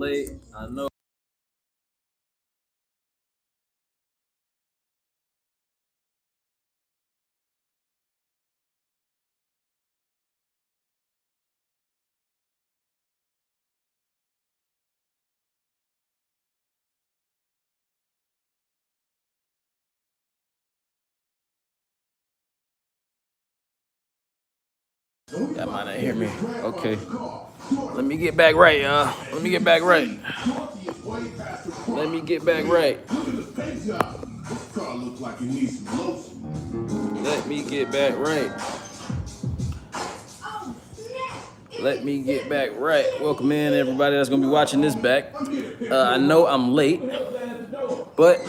late. I know. That might not hear me. Okay. Let me get back right, y'all. Let me get back right. Let me get back right. Let me get back right. Let me get back right. Welcome in, everybody that's gonna be watching this back. I know I'm late, but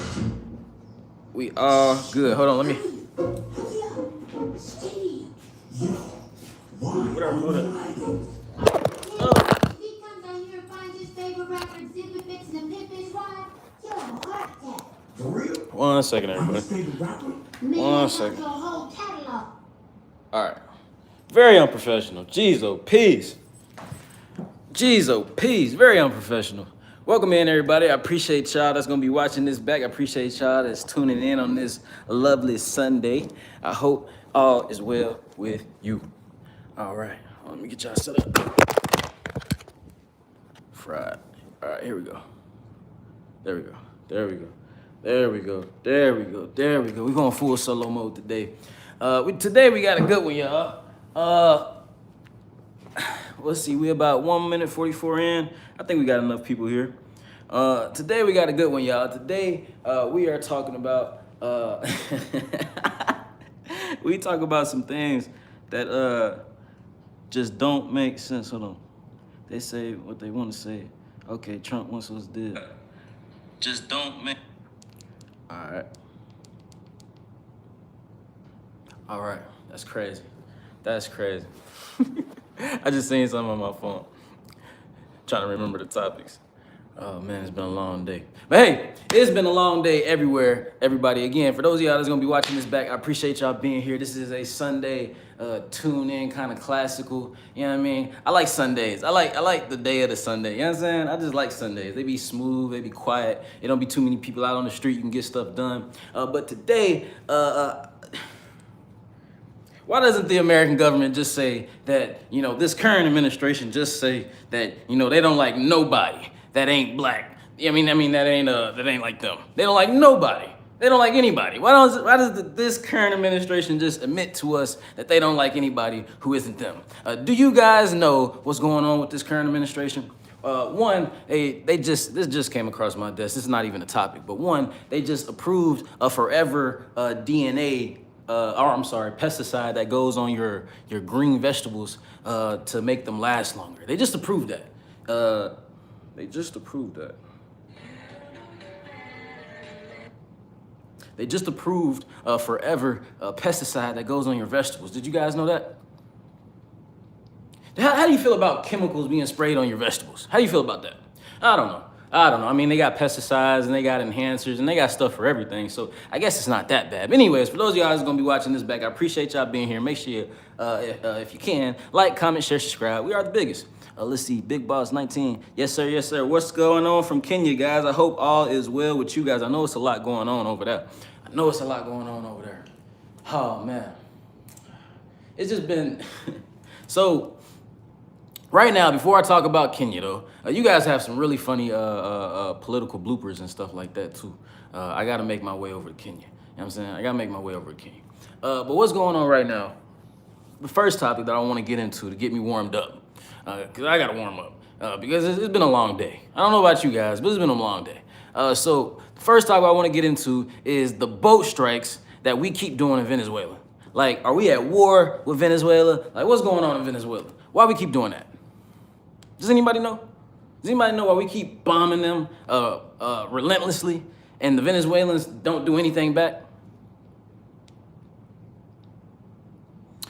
we are good. Hold on, let me. One second, everybody. One second. All right. Very unprofessional. Jeez, oh, peace. Jeez, oh, peace. Very unprofessional. Welcome in, everybody. I appreciate y'all that's going to be watching this back. I appreciate y'all that's tuning in on this lovely Sunday. I hope all is well with you. All right. Let me get y'all set up. Fried. All right, here we go. There we go. There we go. There we go. There we go. There we go. We're going full solo mode today. Today we got a good one, y'all. Let's see. We about 1 minute 44 in. I think we got enough people here. Today we got a good one, y'all. Today we are talking about we talk about some things that just don't make sense. Hold on. They say what they want to say. Okay, Trump once was dead. Just don't make. All right. All right. That's crazy. That's crazy. I just seen something on my phone. Trying to remember the topics. Oh man, it's been a long day. But hey, it's been a long day everywhere, everybody. Again, for those of y'all that's gonna be watching this back, I appreciate y'all being here. This is a Sunday tune in, kind of classical. You know what I mean? I like Sundays. I like the day of the Sunday. You know what I'm saying? I just like Sundays. They be smooth, they be quiet. It don't be too many people out on the street. You can get stuff done. But today, why doesn't the American government just say that, you know, this current administration just say that, you know, they don't like nobody that ain't black? I mean that ain't like them. They don't like nobody. They don't like anybody. Why does this current administration just admit to us that they don't like anybody who isn't them? Do you guys know what's going on with this current administration? This just came across my desk. This is not even a topic, but one, they just approved a forever DNA pesticide that goes on your green vegetables to make them last longer. They just approved that. They just approved that. They just approved a forever pesticide that goes on your vegetables. Did you guys know that? How do you feel about chemicals being sprayed on your vegetables? How do you feel about that? I don't know. I mean, they got pesticides and they got enhancers and they got stuff for everything. So I guess it's not that bad. But anyways, for those of y'all that's gonna be watching this back, I appreciate y'all being here. Make sure you, if you can, like, comment, share, subscribe. We are the biggest. Let's see, Big Boss 19. Yes, sir. Yes, sir. What's going on from Kenya, guys? I hope all is well with you guys. I know it's a lot going on over there. Oh, man. It's just been... So, right now, before I talk about Kenya, though, you guys have some really funny political bloopers and stuff like that, too. I got to make my way over to Kenya. You know what I'm saying? I got to make my way over to Kenya. But what's going on right now? The first topic that I want to get into to get me warmed up, because I got to warm up, because it's been a long day. I don't know about you guys, but it's been a long day. So the first topic I want to get into is the boat strikes that we keep doing in Venezuela. Like, are we at war with Venezuela? Like, what's going on in Venezuela? Why we keep doing that? Does anybody know? Does anybody know why we keep bombing them relentlessly and the Venezuelans don't do anything back?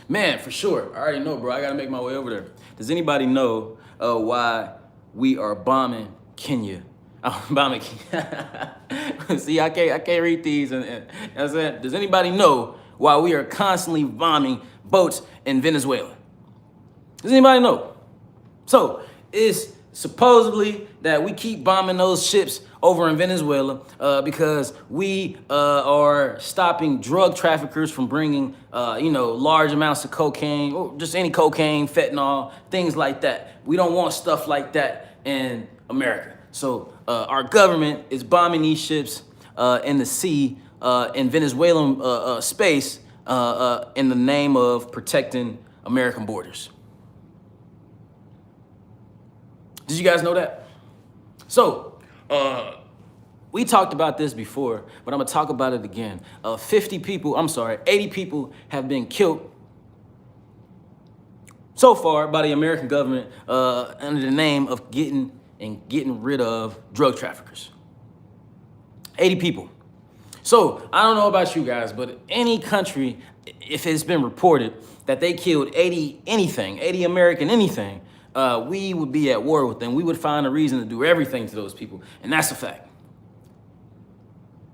Man, for sure. I already know, bro. I got to make my way over there. Does anybody know why we are bombing Kenya? Oh, bombing Kenya. See, I can't read these. And I said, does anybody know why we are constantly bombing boats in Venezuela? Does anybody know? So, it's supposedly that we keep bombing those ships over in Venezuela because we are stopping drug traffickers from bringing, large amounts of cocaine, or just any cocaine, fentanyl, things like that. We don't want stuff like that in America. So our government is bombing these ships in the sea, in Venezuelan space, in the name of protecting American borders. Did you guys know that? So, we talked about this before, but I'm gonna talk about it again. 80 people have been killed so far by the American government under the name of getting rid of drug traffickers. 80 people. So I don't know about you guys, but any country, if it's been reported that they killed 80 American anything, we would be at war with them. We would find a reason to do everything to those people. And that's a fact.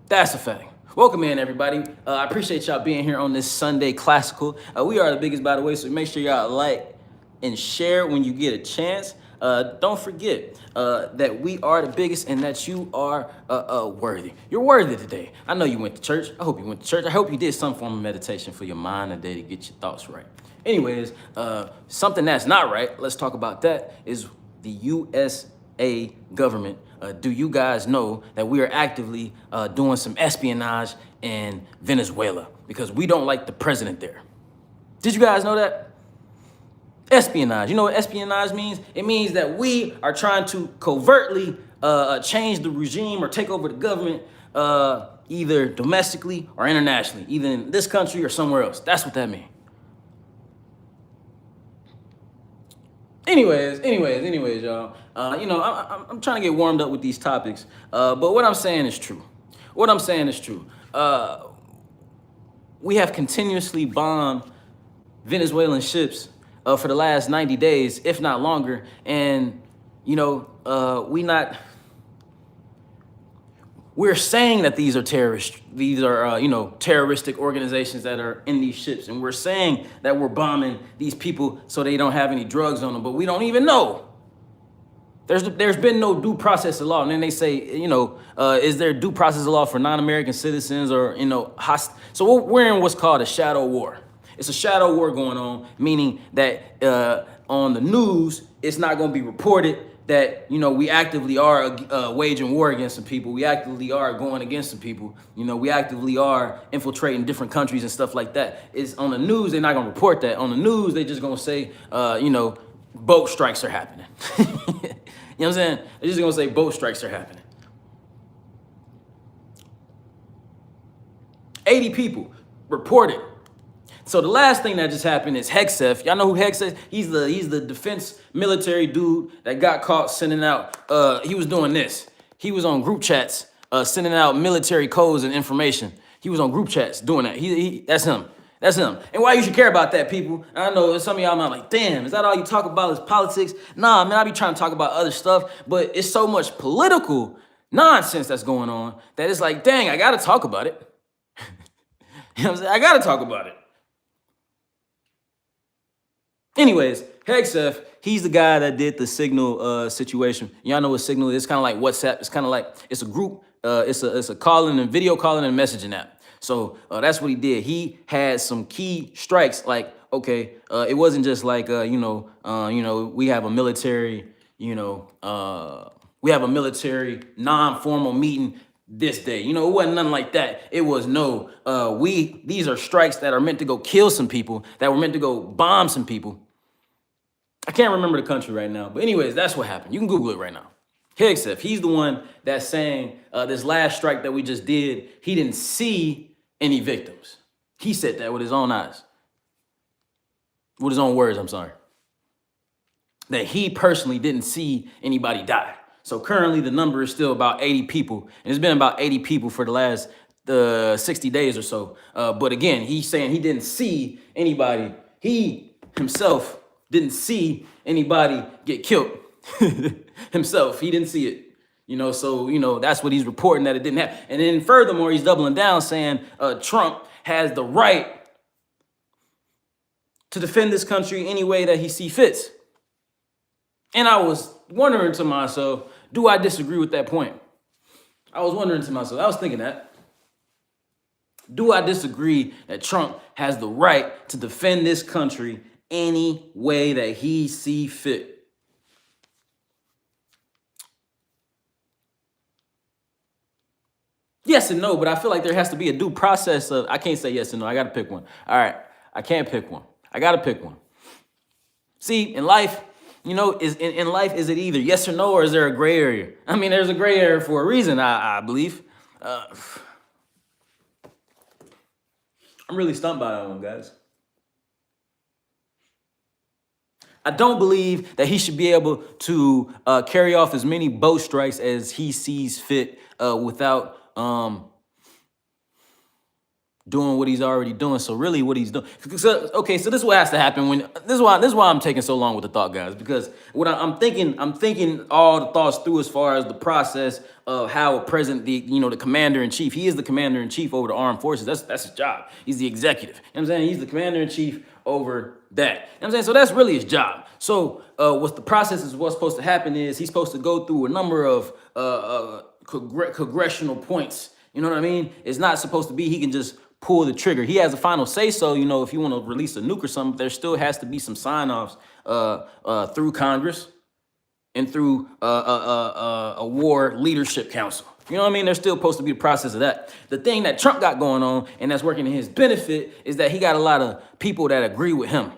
That's a fact. Welcome in, everybody. I appreciate y'all being here on this Sunday Classical. We are the biggest, by the way, so make sure y'all like and share when you get a chance. Don't forget that we are the biggest and that you are worthy. You're worthy today. I know you went to church. I hope you went to church. I hope you did some form of meditation for your mind today to get your thoughts right. Anyways, something that's not right, let's talk about that, is the USA government. Do you guys know that we are actively doing some espionage in Venezuela because we don't like the president there? Did you guys know that? Espionage. You know what espionage means? It means that we are trying to covertly change the regime or take over the government either domestically or internationally, either in this country or somewhere else. That's what that means. Anyways, y'all. I'm trying to get warmed up with these topics, but what I'm saying is true. We have continuously bombed Venezuelan ships for the last 90 days, if not longer, and we're saying that these are terrorists. These are, terroristic organizations that are in these ships. And we're saying that we're bombing these people so they don't have any drugs on them. But we don't even know. There's been no due process of law. And then they say, is there due process of law for non-American citizens or, So we're in what's called a shadow war. It's a shadow war going on, meaning that on the news, it's not going to be reported that, we actively are waging war against some people. We actively are going against some people. We actively are infiltrating different countries and stuff like that. It's on the news, they're not going to report that. On the news, they're just going to say, boat strikes are happening. You know what I'm saying? They're just going to say boat strikes are happening. 80 people reported. So the last thing that just happened is Hexef. Y'all know who Hexef? He's the defense military dude that got caught sending out. He was doing this. He was on group chats sending out military codes and information. He was on group chats doing that. That's him. That's him. And why you should care about that, people? I know some of y'all might be like, damn, is that all you talk about is politics? Nah, man, I be trying to talk about other stuff, but it's so much political nonsense that's going on that it's like, dang, I gotta talk about it. You know what I'm saying? I gotta talk about it. Anyways, Hexef, he's the guy that did the Signal situation. Y'all know what Signal is? It's kind of like WhatsApp. It's kind of like, it's a group, it's a calling and video calling and messaging app. So that's what he did. He had some key strikes like, okay, it wasn't just like, we have a military, non-formal meeting this day. It wasn't nothing like that. It was these are strikes that are meant to go kill some people, that were meant to go bomb some people. I can't remember the country right now, but anyways, that's what happened. You can Google it right now. Hexef, he's the one that's saying this last strike that we just did, he didn't see any victims. He said that with his own eyes. With his own words, I'm sorry. That he personally didn't see anybody die. So currently the number is still about 80 people. And it's been about 80 people for the last 60 days or so. But again, he's saying he didn't see anybody. He himself didn't see anybody get killed. Himself, he didn't see it. So, that's what he's reporting, that it didn't happen. And then furthermore, he's doubling down saying Trump has the right to defend this country any way that he sees fits. And I was wondering to myself, Do I disagree with that point? I was wondering to myself, I was thinking that. Do I disagree that Trump has the right to defend this country any way that he see fit? Yes and no, but I feel like there has to be a due process of, I can't say yes and no, I gotta pick one. All right, I can't pick one. I gotta pick one. See, in life, you know, in life, is it either yes or no, or is there a gray area? I mean, there's a gray area for a reason, I believe. I'm really stumped by that one, guys. I don't believe that he should be able to carry off as many boat strikes as he sees fit without doing what he's already doing. So really what he's doing. So, okay, so this is what has to happen when this is why I'm taking so long with the thought, guys, because what I'm thinking all the thoughts through as far as the process of how a president, the commander in chief, he is the commander in chief over the armed forces. That's his job. He's the executive. You know what I'm saying? He's the commander in chief over that. You know what I'm saying? So that's really his job. So what the process is, what's supposed to happen is he's supposed to go through a number of congressional points. You know what I mean? It's not supposed to be he can just pull the trigger. He has a final say so, if you want to release a nuke or something, there still has to be some sign-offs through Congress and through a war leadership council. You know what I mean? There's still supposed to be a process of that. The thing that Trump got going on, and that's working in his benefit, is that he got a lot of people that agree with him.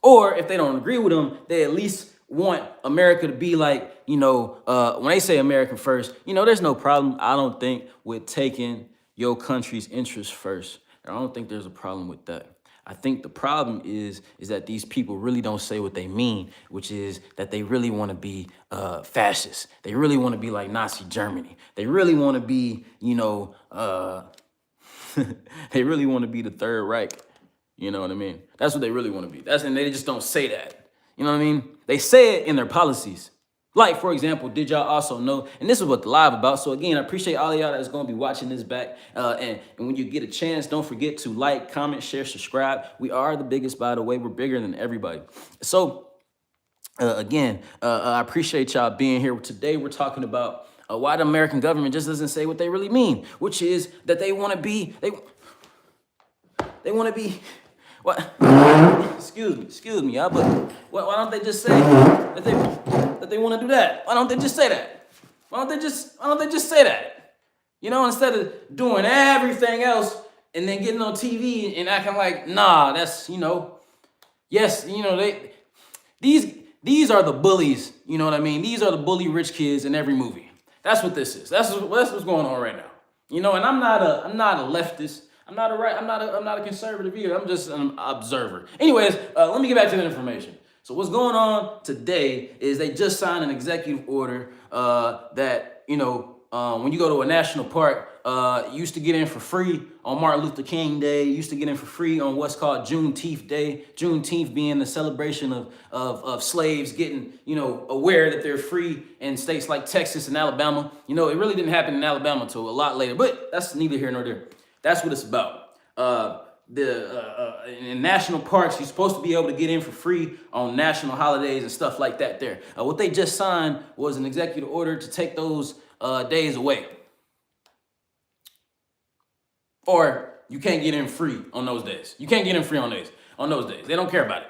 Or if they don't agree with him, they at least want America to be like, when they say American first, there's no problem, I don't think, with taking your country's interests first. I don't think there's a problem with that. I think the problem is that these people really don't say what they mean, which is that they really want to be fascist. They really want to be like Nazi Germany. They really want to be, they really want to be the Third Reich. You know what I mean? That's what they really want to be. And they just don't say that. You know what I mean? They say it in their policies. Like, for example, did y'all also know, and this is what the live about. So again, I appreciate all of y'all that's going to be watching this back. And when you get a chance, don't forget to like, comment, share, subscribe. We are the biggest, by the way. We're bigger than everybody. So again, I appreciate y'all being here. Today, we're talking about why the American government just doesn't say what they really mean, which is that they want to be, they want to be, what? Excuse me, y'all, but why don't they just say that they want to do that? Why don't they just say that? Why don't they just say that? Instead of doing everything else and then getting on TV and acting like, nah, that's, yes, these are the bullies, you know what I mean? These are the bully rich kids in every movie. That's what this is. That's what's going on right now. And I'm not a leftist. I'm not a conservative either. I'm just an observer. Anyways, let me get back to the information. So what's going on today is they just signed an executive order that, when you go to a national park, you used to get in for free on Martin Luther King Day. You used to get in for free on what's called Juneteenth Day. Juneteenth being the celebration of slaves getting, aware that they're free in states like Texas and Alabama. It really didn't happen in Alabama until a lot later, but that's neither here nor there. That's what it's about. In national parks, you're supposed to be able to get in for free on national holidays and stuff like that there. What they just signed was an executive order to take those days away. Or you can't get in free on those days. You can't get in free on those days. They don't care about it.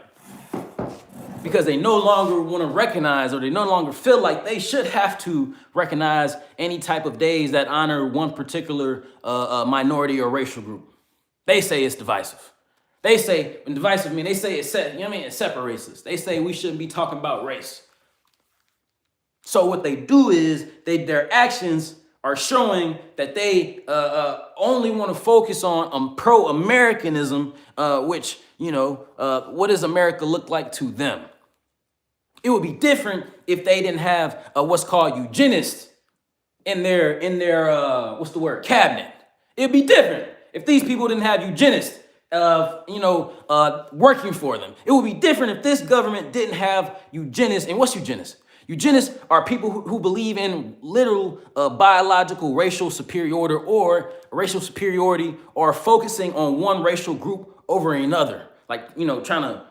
Because they no longer want to recognize, or they no longer feel like they should have to recognize any type of days that honor one particular minority or racial group. They say it's divisive. They say, and divisive mean, they say it separates us. They say we shouldn't be talking about race. So what they do is their actions are showing that they only want to focus on pro-Americanism, which, what does America look like to them? It would be different if they didn't have what's called eugenists in their cabinet. It'd be different if these people didn't have eugenists, working for them. It would be different if this government didn't have eugenists. And what's eugenists? Eugenists are people who believe in literal biological racial superiority or focusing on one racial group over another. Like, trying to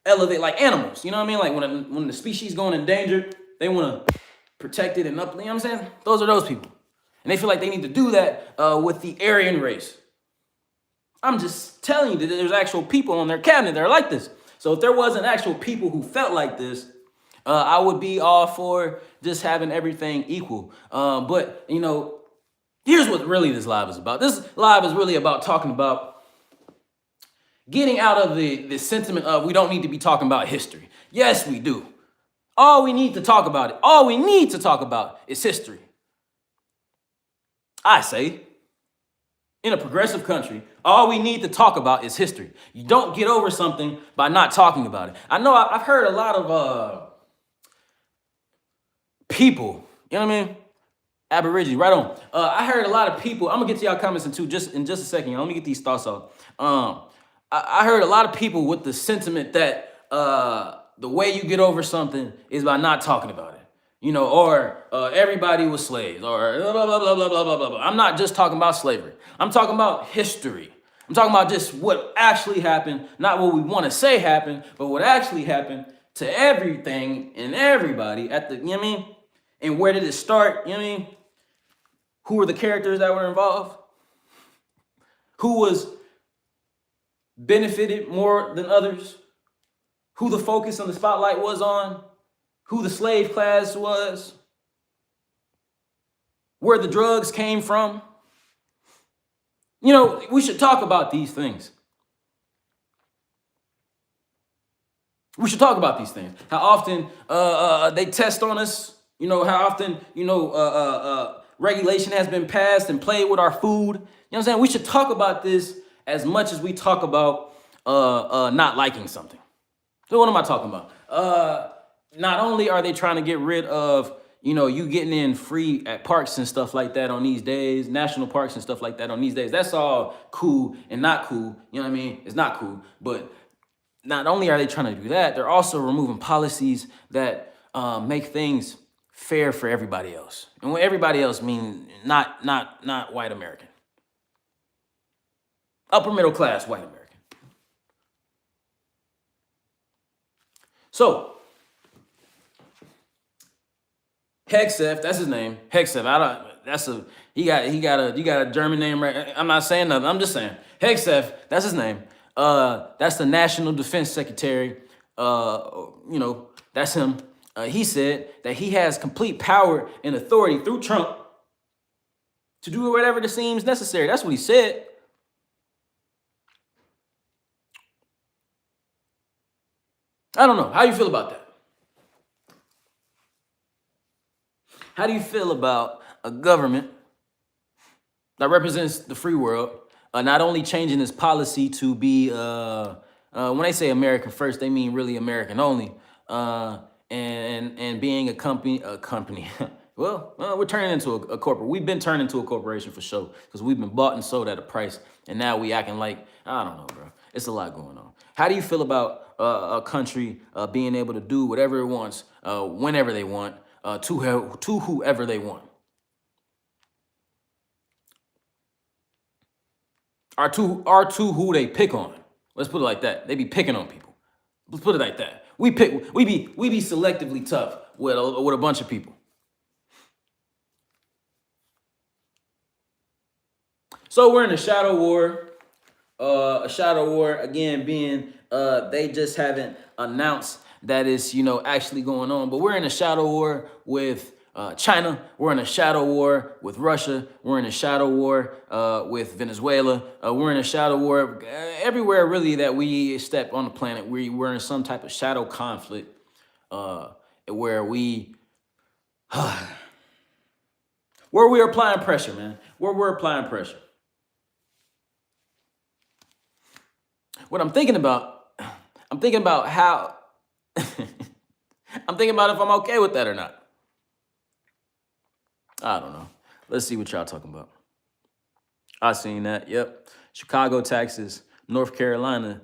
elevate like animals. You know what I mean? Like when the species going endangered, they want to protected and up, you know what I'm saying? Those are those people. And they feel like they need to do that with the Aryan race. I'm just telling you that there's actual people on their cabinet that are like this. So if there wasn't actual people who felt like this, I would be all for just having everything equal. But, you know, here's what really this live is about. This live is really about talking about getting out of the sentiment of we don't need to be talking about history. Yes, we do. All we need to talk about is history. I say, in a progressive country, all we need to talk about is history. You don't get over something by not talking about it. I know I've heard a lot of people, you know what I mean? Aborigines, right on. I heard a lot of people, I'm gonna get to y'all comments in just a second. Let me get these thoughts off. I heard a lot of people with the sentiment that the way you get over something is by not talking about it. You know, or everybody was slaves, or blah, blah, blah, blah, blah, blah, blah, blah. I'm not just talking about slavery. I'm talking about history. I'm talking about just what actually happened, not what we want to say happened, but what actually happened to everything and everybody at the, you know what I mean? And where did it start, you know what I mean? Who were the characters that were involved? Who was benefited more than others? Who the focus and the spotlight was on? Who the slave class was? Where the drugs came from? You know, we should talk about these things. We should talk about these things. How often they test on us. You know, how often, you know, regulation has been passed and played with our food. You know what I'm saying? We should talk about this as much as we talk about not liking something. So what am I talking about? Not only are they trying to get rid of, you know, you getting in free at parks and stuff like that on these days, national parks and stuff like that on these days. That's all cool and not cool. You know what I mean? It's not cool. But not only are they trying to do that, they're also removing policies that make things fair for everybody else. And what everybody else means, not white American. Upper middle class white American. So, Hegseth, that's his name. Hegseth, he got a German name, right? I'm not saying nothing. I'm just saying. Hegseth, that's his name. That's the National Defense Secretary. You know, that's him. He said that he has complete power and authority through Trump to do whatever seems necessary. That's what he said. I don't know. How do you feel about that? How do you feel about a government that represents the free world, not only changing its policy to be, when they say American first, they mean really American only, and being a company. Well, we're turning into a corporate. We've been turned into a corporation for sure, because we've been bought and sold at a price, and now we acting like, I don't know, bro. It's a lot going on. How do you feel about a country being able to do whatever it wants, whenever they want, to whoever they want? Are to who they pick on. Let's put it like that. They be picking on people. Let's put it like that. We be selectively tough with a bunch of people. So we're in a shadow war. A shadow war again being they just haven't announced that it's, you know, actually going on. But we're in a shadow war with China. We're in a shadow war with Russia. We're in a shadow war with Venezuela. We're in a shadow war everywhere really that we step on the planet. We're in some type of shadow conflict where we are applying pressure, man. Where we're applying pressure. What I'm thinking about how I'm thinking about if I'm okay with that or not. I don't know. Let's see what y'all talking about. I seen that. Yep. Chicago, Texas, North Carolina.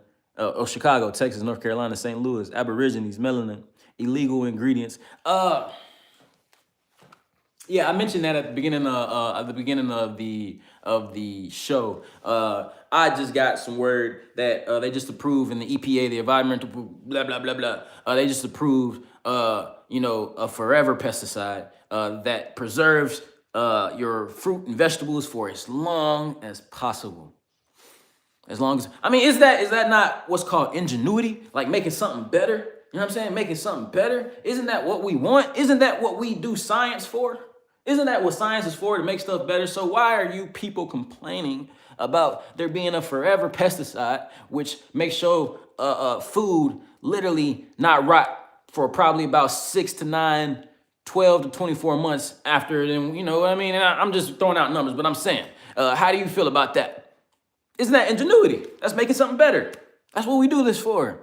Chicago, Texas, North Carolina, St. Louis, Aborigines, melanin, illegal ingredients. Yeah, I mentioned that at the beginning of the show. I just got some word that they just approved in the EPA, the environmental blah blah blah blah. They just approved a forever pesticide that preserves your fruit and vegetables for as long as possible. As long as I mean, is that not what's called ingenuity? Like making something better? You know what I'm saying? Making something better. Isn't that what we want? Isn't that what we do science for? Isn't that what science is for, to make stuff better? So why are you people complaining about there being a forever pesticide which makes sure food literally not rot for probably about 6 to 9, 12 to 24 months after? Then you know what I mean? And I'm just throwing out numbers, but I'm saying, how do you feel about that? Isn't that ingenuity? That's making something better. That's what we do this for.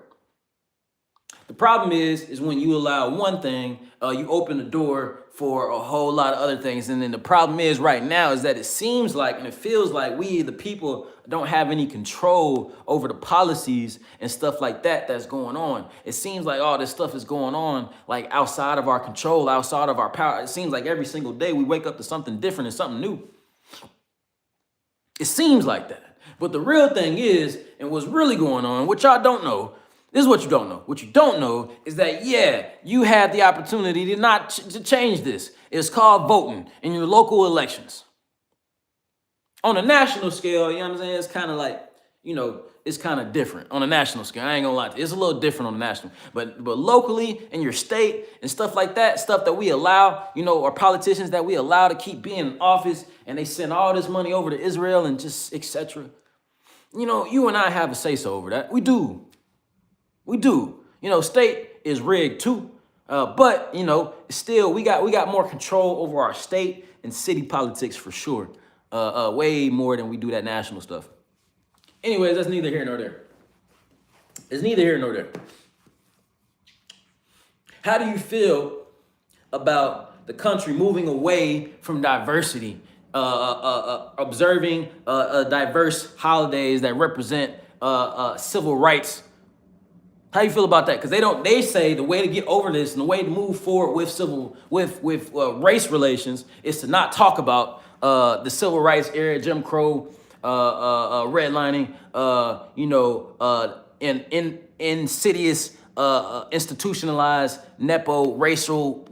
The problem is when you allow one thing, you open the door for a whole lot of other things. And then the problem is right now is that it seems like and it feels like we, the people, don't have any control over the policies and stuff like that that's going on. It seems like all this stuff is going on like outside of our control, outside of our power. It seems like every single day we wake up to something different and something new. It seems like that. But the real thing is, and what's really going on, what y'all don't know, this is what you don't know. What you don't know is that, yeah, you had the opportunity to change this. It's called voting in your local elections. On a national scale, you know what I'm saying? It's kind of like, it's kind of different on a national scale. I ain't gonna lie to you. It's a little different on the national. But locally in your state and stuff like that, stuff that we allow, or politicians that we allow to keep being in office, and they send all this money over to Israel and just etc. You and I have a say-so over that. We do. State is rigged too. But still we got more control over our state and city politics for sure. Way more than we do that national stuff. Anyways, that's neither here nor there. It's neither here nor there. How do you feel about the country moving away from diversity? Observing diverse holidays that represent civil rights. How do you feel about that? Because they say the way to get over this and the way to move forward with race relations is to not talk about the civil rights era, Jim Crow, redlining, insidious, institutionalized, nepo, racial,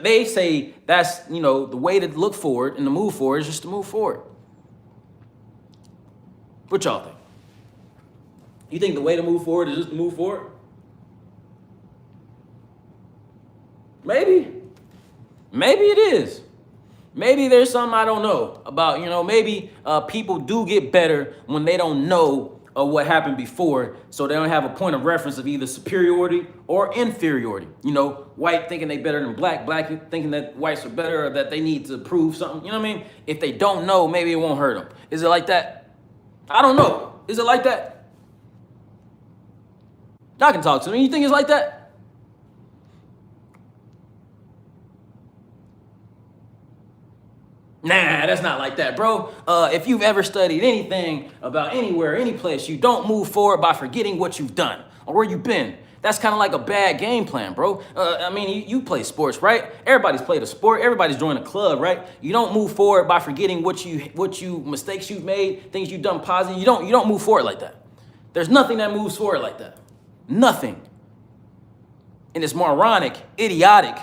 they say that's, the way to look forward and to move forward is just to move forward. What y'all think? You think the way to move forward is just to move forward? Maybe it is. Maybe there's something I don't know about, maybe people do get better when they don't know of what happened before, so they don't have a point of reference of either superiority or inferiority. White thinking they better than black thinking that whites are better or that they need to prove something. You know what I mean? If they don't know, maybe it won't hurt them. Is it like that? I don't know. Is it like that? Y'all can talk to me. You think it's like that? Nah, that's not like that, bro. If you've ever studied anything about anywhere, any place, you don't move forward by forgetting what you've done or where you've been. That's kind of like a bad game plan, bro. You play sports, right? Everybody's played a sport. Everybody's joined a club, right? You don't move forward by forgetting what you mistakes you've made, things you've done positive. You don't move forward like that. There's nothing that moves forward like that. Nothing. And it's moronic, idiotic.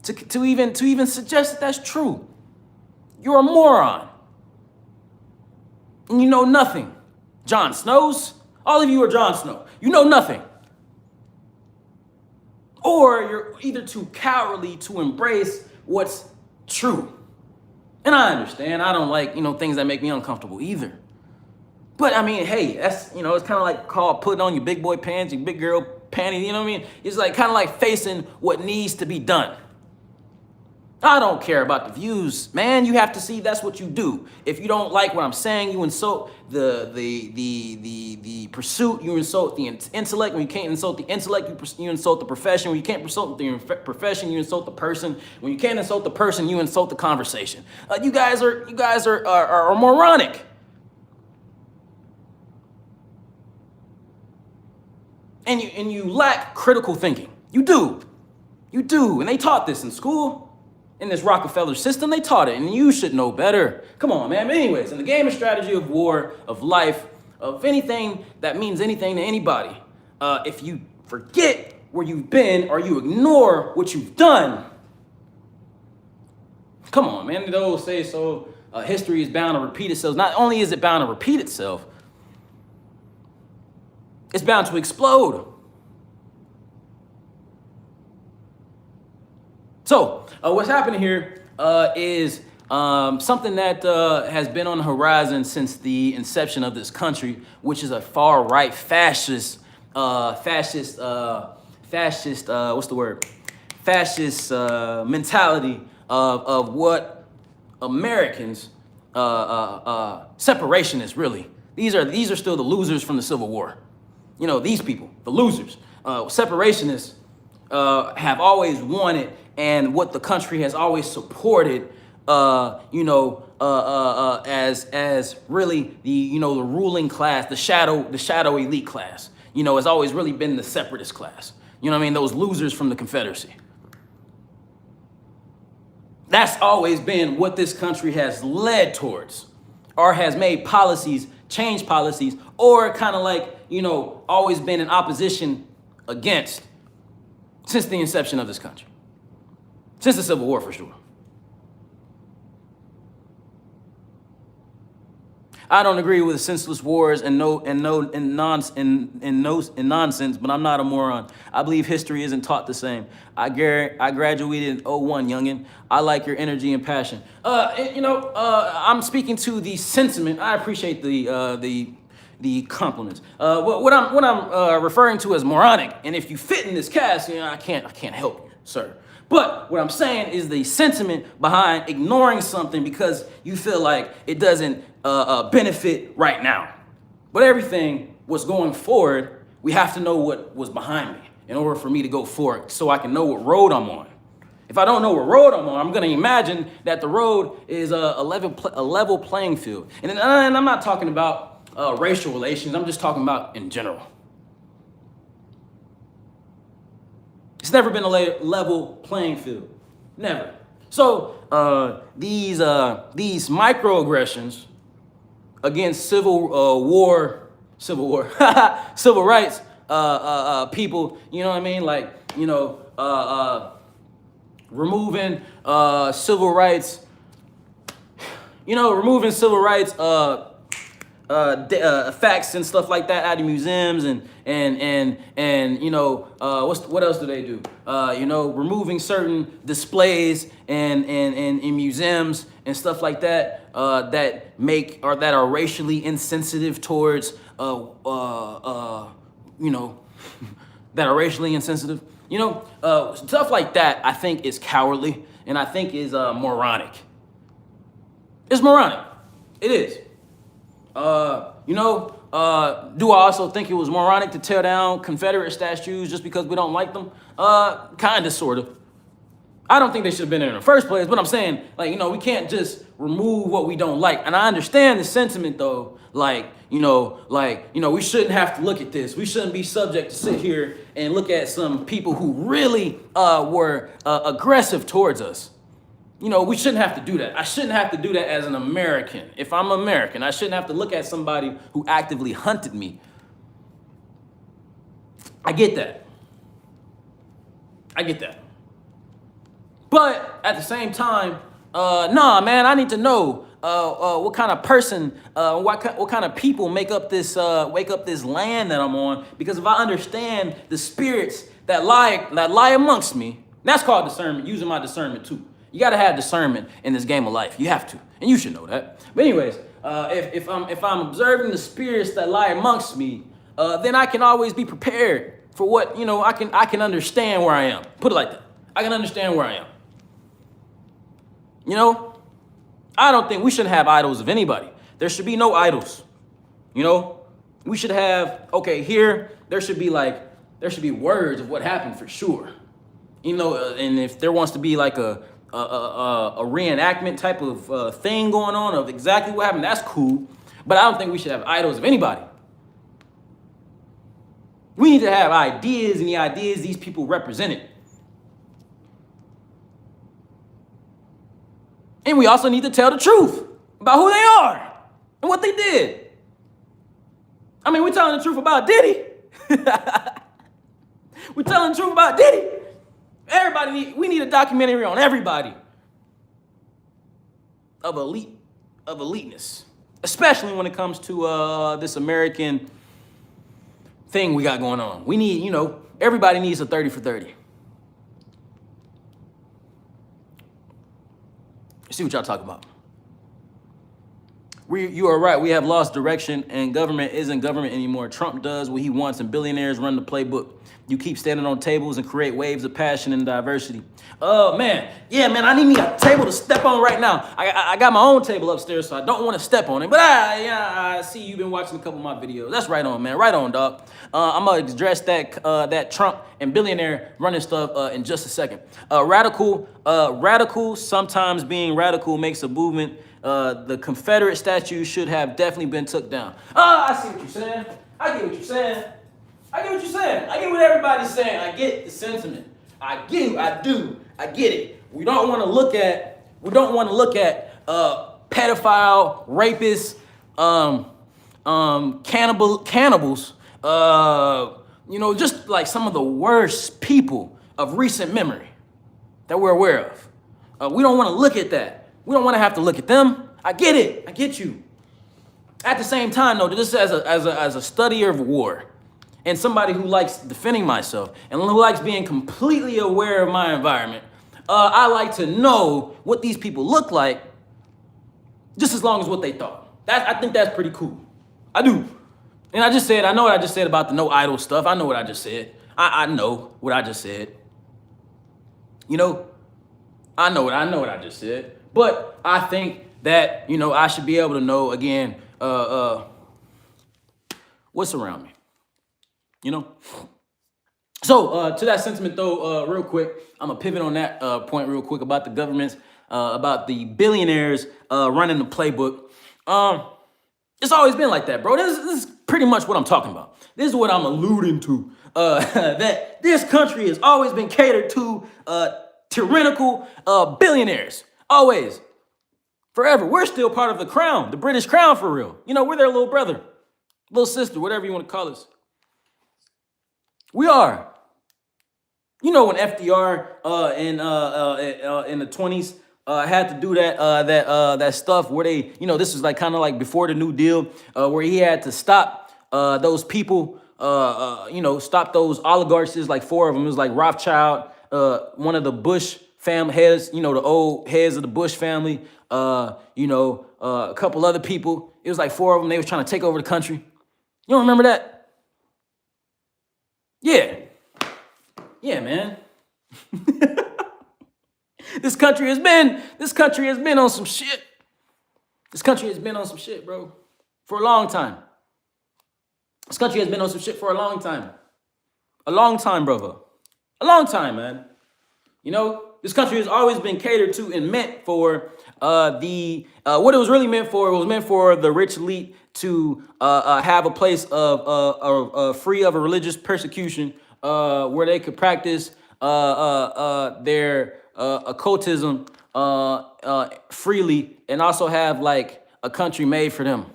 To even suggest that that's true. You're a moron. And you know nothing. Jon Snows, all of you are Jon Snow. You know nothing. Or you're either too cowardly to embrace what's true. And I understand. I don't like, things that make me uncomfortable either. But hey, that's, it's kind of like called putting on your big boy pants, your big girl panties, you know what I mean? It's like kind of like facing what needs to be done. I don't care about the views, man. You have to see that's what you do. If you don't like what I'm saying, you insult the pursuit. You insult the intellect. When you can't insult the intellect, you insult the profession. When you can't insult the profession, you insult the person. When you can't insult the person, you insult the conversation. You guys are moronic. And you lack critical thinking. You do. You do, and they taught this in school. In this Rockefeller system, they taught it, and you should know better. Come on, man. But anyways, in the game of strategy of war, of life, of anything that means anything to anybody, if you forget where you've been or you ignore what you've done, come on, man. They always say so. History is bound to repeat itself. Not only is it bound to repeat itself, it's bound to explode. So what's happening here is something that has been on the horizon since the inception of this country, which is a far-right fascist mentality of what Americans separationists really. These are still the losers from the Civil War. You know, these people, the losers, separationists have always wanted, and what the country has always supported, as really the ruling class, the shadow elite class. Has always really been the separatist class. You know what I mean? Those losers from the Confederacy. That's always been what this country has led towards, or has made policies, changed policies, or kind of like, always been in opposition against since the inception of this country. Since the Civil War, for sure. I don't agree with senseless wars and nonsense, but I'm not a moron. I believe history isn't taught the same. I graduated in '01, youngin. I like your energy and passion. I'm speaking to the sentiment. I appreciate the compliments. What I'm referring to as moronic, and if you fit in this cast, I can't help you, sir. But what I'm saying is the sentiment behind ignoring something because you feel like it doesn't benefit right now. But everything was going forward, we have to know what was behind me in order for me to go forward so I can know what road I'm on. If I don't know what road I'm on, I'm going to imagine that the road is a level playing field. And I'm not talking about racial relations. I'm just talking about in general. It's never been a level playing field. Never. So these microaggressions against civil rights people, you know what I mean? Like, removing civil rights, facts and stuff like that out of museums and what else do they do? Removing certain displays and in museums and stuff like that that are racially insensitive towards that are racially insensitive. Stuff like that I think is cowardly and I think is moronic. It's moronic. It is. Do I also think it was moronic to tear down Confederate statues just because we don't like them? Kind of, sort of. I don't think they should have been there in the first place, but I'm saying, we can't just remove what we don't like. And I understand the sentiment, though, we shouldn't have to look at this. We shouldn't be subject to sit here and look at some people who really were aggressive towards us. We shouldn't have to do that. I shouldn't have to do that as an American. If I'm American, I shouldn't have to look at somebody who actively hunted me. I get that. But at the same time, man, I need to know what kind of person, what kind of people make up this land that I'm on. Because if I understand the spirits that lie amongst me, that's called discernment. Using my discernment too. You got to have discernment in this game of life. You have to, and you should know that. But anyways, if I'm observing the spirits that lie amongst me, then I can always be prepared for what I can understand where I am. Put it like that. I can understand where I am. I don't think we should have idols of anybody. There should be no idols. We should have here. There should be words of what happened for sure. And if there wants to be like a reenactment type of thing going on of exactly what happened, that's cool. But I don't think we should have idols of anybody. We need to have ideas, and the ideas these people represented. And we also need to tell the truth about who they are and what they did. I mean, we're telling the truth about Diddy. We're telling the truth about Diddy. We need a documentary on everybody of eliteness, especially when it comes to this American thing we got going on. We need, everybody needs a 30 for 30. See what y'all talking about. You are right. We have lost direction, and government isn't government anymore. Trump does what he wants, and billionaires run the playbook. You keep standing on tables and create waves of passion and diversity. Oh, man. Yeah, man, I need me a table to step on right now. I got my own table upstairs, so I don't want to step on it. But I see you've been watching a couple of my videos. That's right on, man. Right on, dog. I'm going to address that Trump and billionaire running stuff in just a second. Radical, sometimes being radical makes a movement. The Confederate statue should have definitely been took down. I see what you're saying. I get what you're saying. I get what everybody's saying. I get the sentiment. I do. I get it. We don't want to look at pedophile, rapists, cannibals, just like some of the worst people of recent memory that we're aware of. We don't want to look at that. We don't want to have to look at them. I get it. I get you. At the same time, though, this is as a studier of war and somebody who likes defending myself and who likes being completely aware of my environment, I like to know what these people look like just as long as what they thought. I think that's pretty cool. I do. And I know what I just said about the no idol stuff. I know what I just said. I know what I just said. I know what I just said. But I think that, I should be able to know, again, what's around me, So to that sentiment, though, real quick, I'm going to pivot on that point real quick about the governments, about the billionaires running the playbook. It's always been like that, bro. This is pretty much what I'm talking about. This is what I'm alluding to, that this country has always been catered to tyrannical billionaires. Always. Forever. We're still part of the crown, the British crown for real. We're their little brother, little sister, whatever you want to call us. We are. When FDR in the 20s had to do that stuff where they, this was like kind of like before the New Deal, where he had to stop those people, stop those oligarchs. There's like four of them. It was like Rothschild, one of the Bush family heads, the old heads of the Bush family, a couple other people. It was like four of them. They was trying to take over the country. You don't remember that? Yeah. Yeah, man. This country has been on some shit. This country has been on some shit, bro, for a long time. This country has been on some shit for a long time. A long time, brother. A long time, man. This country has always been catered to and meant for what it was really meant for. It was meant for the rich elite to have a place of free of a religious persecution, where they could practice their occultism freely, and also have like a country made for them.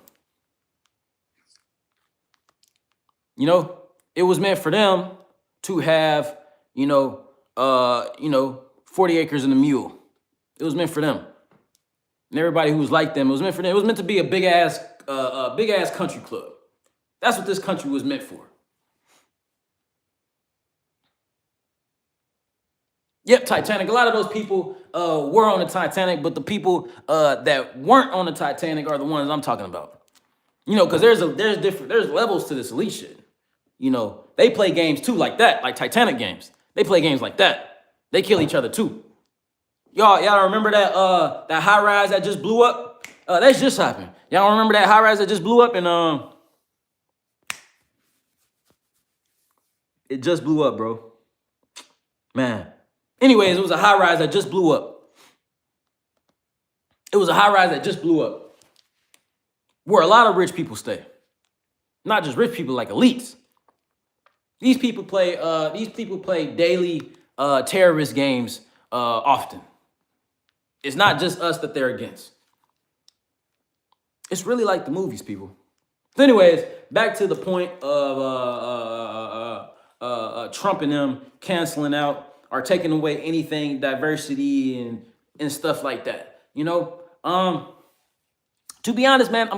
It was meant for them to have 40 acres and a mule. It was meant for them. And everybody who was like them, it was meant for them. It was meant to be a big ass country club. That's what this country was meant for. Yep, Titanic. A lot of those people were on the Titanic, but the people that weren't on the Titanic are the ones I'm talking about. Because there's levels to this elite shit. They play games too like that, like Titanic games. They play games like that. They kill each other too. Y'all remember that high rise that just blew up? That's just happened. Y'all remember that high rise that just blew up and it just blew up, bro. Man. Anyways, it was a high rise that just blew up. It was a high rise that just blew up, where a lot of rich people stay. Not just rich people, like elites. These people play daily terrorist games often. It's not just us that they're against. It's really like the movies, people. So anyways, back to the point of Trump and them canceling out or taking away anything diversity and stuff like that. You know, to be honest, man,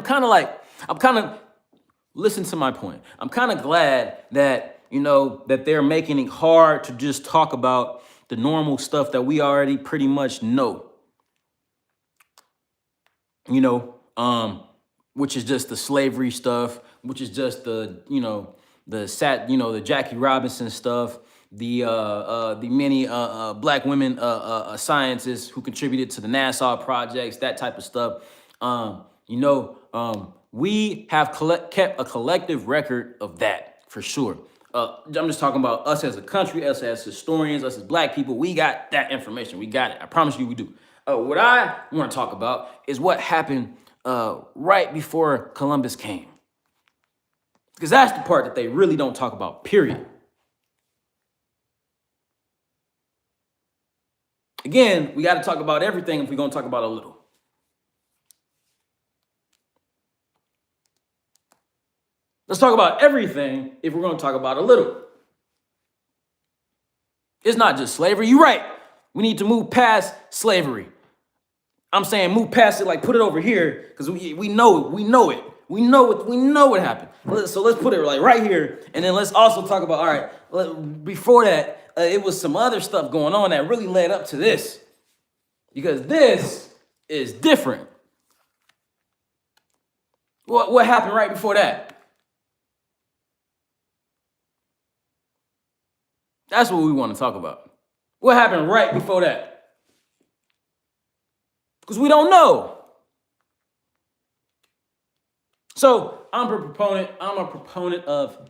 listen to my point. I'm kind of glad that, you know, that they're making it hard to just talk about the normal stuff that we already pretty much know. You know, which is just the slavery stuff, which is just the, you know, the Jackie Robinson stuff, the many black women scientists who contributed to the NASA projects, that type of stuff. We have kept a collective record of that for sure. I'm just talking about us as a country, us as historians, us as black people. We got that information. We got it. I promise you we do. What I want to talk about is what happened right before Columbus came. Because that's the part that they really don't talk about, period. Again, we got to talk about everything if we're going to talk about a little. Let's talk about everything if we're going to talk about a little. It's not just slavery. You're right. We need to move past slavery. I'm saying move past it, like put it over here, because we know it. We know what happened. So let's put it like right here, and then let's also talk about, all right, before that, it was some other stuff going on that really led up to this, because this is different. What happened right before that? That's what we want to talk about. What happened right before that? Because we don't know. So I'm a proponent of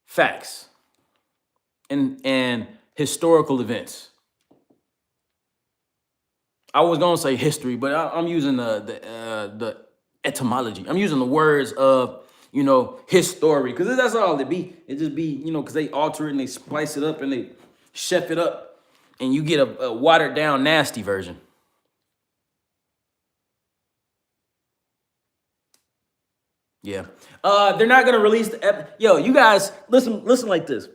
facts and historical events. I was gonna say history, but I'm using the etymology. I'm using the words of, you know, his story, because that's all it be. It just be, you know, because they alter it and they spice it up and they chef it up, and you get a watered down, nasty version. Yeah. They're not gonna release the yo, you guys listen like this.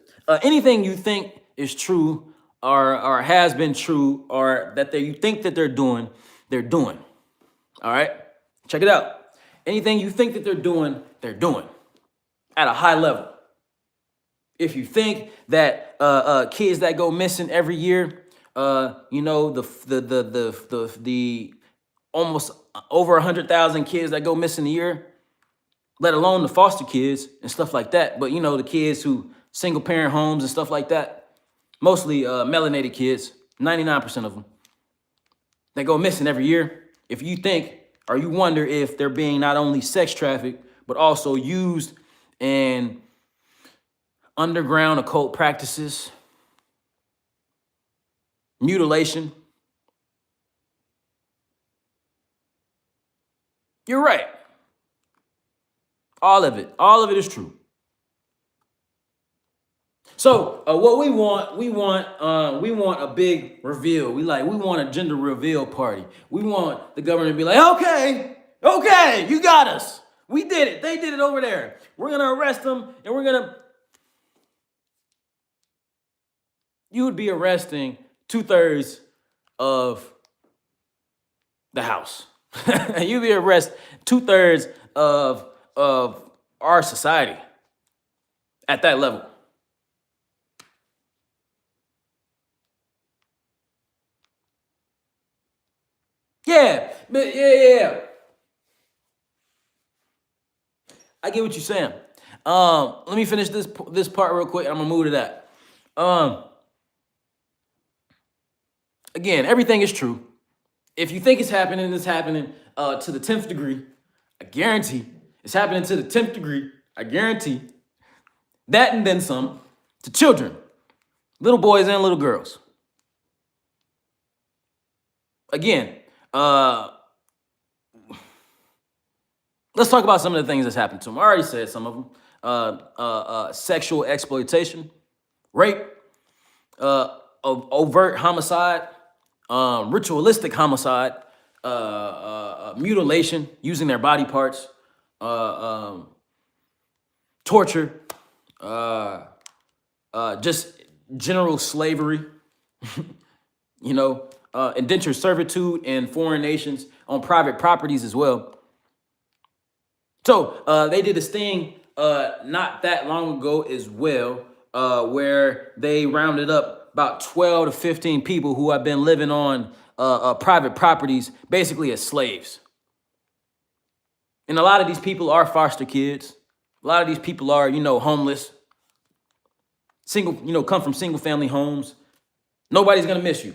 Anything you think is true or has been true, or that you think that they're doing. All right? Check it out. Anything you think that they're doing at a high level. If you think that kids that go missing every year, you know, the almost over 100,000 kids that go missing a year, let alone the foster kids and stuff like that. But, you know, the kids who single parent homes and stuff like that, mostly melanated kids, 99% of them, they go missing every year. If you think, or you wonder if they're being not only sex trafficked, but also used in underground occult practices, mutilation, you're right. All of it is true. So what we want a big reveal. We want a gender reveal party. We want the government to be like, okay, you got us. We did it. They did it over there. We're gonna arrest them, and you would be arresting 2/3 of the House. You'd be arresting 2/3 of our society at that level. Yeah. I get what you're saying. Let me finish this part real quick. I'm gonna move to that. Again, everything is true. If you think it's happening to the 10th degree. I guarantee it's happening to the 10th degree. I guarantee that, and then some, to children, little boys and little girls. Again, let's talk about some of the things that's happened to them. I already said some of them. Sexual exploitation, rape, overt homicide, ritualistic homicide, mutilation, using their body parts, torture, just general slavery, indentured servitude in foreign nations on private properties as well. So they did this thing not that long ago as well, where they rounded up about 12 to 15 people who have been living on private properties, basically as slaves. And a lot of these people are foster kids. A lot of these people are, homeless, come from single family homes. Nobody's gonna miss you.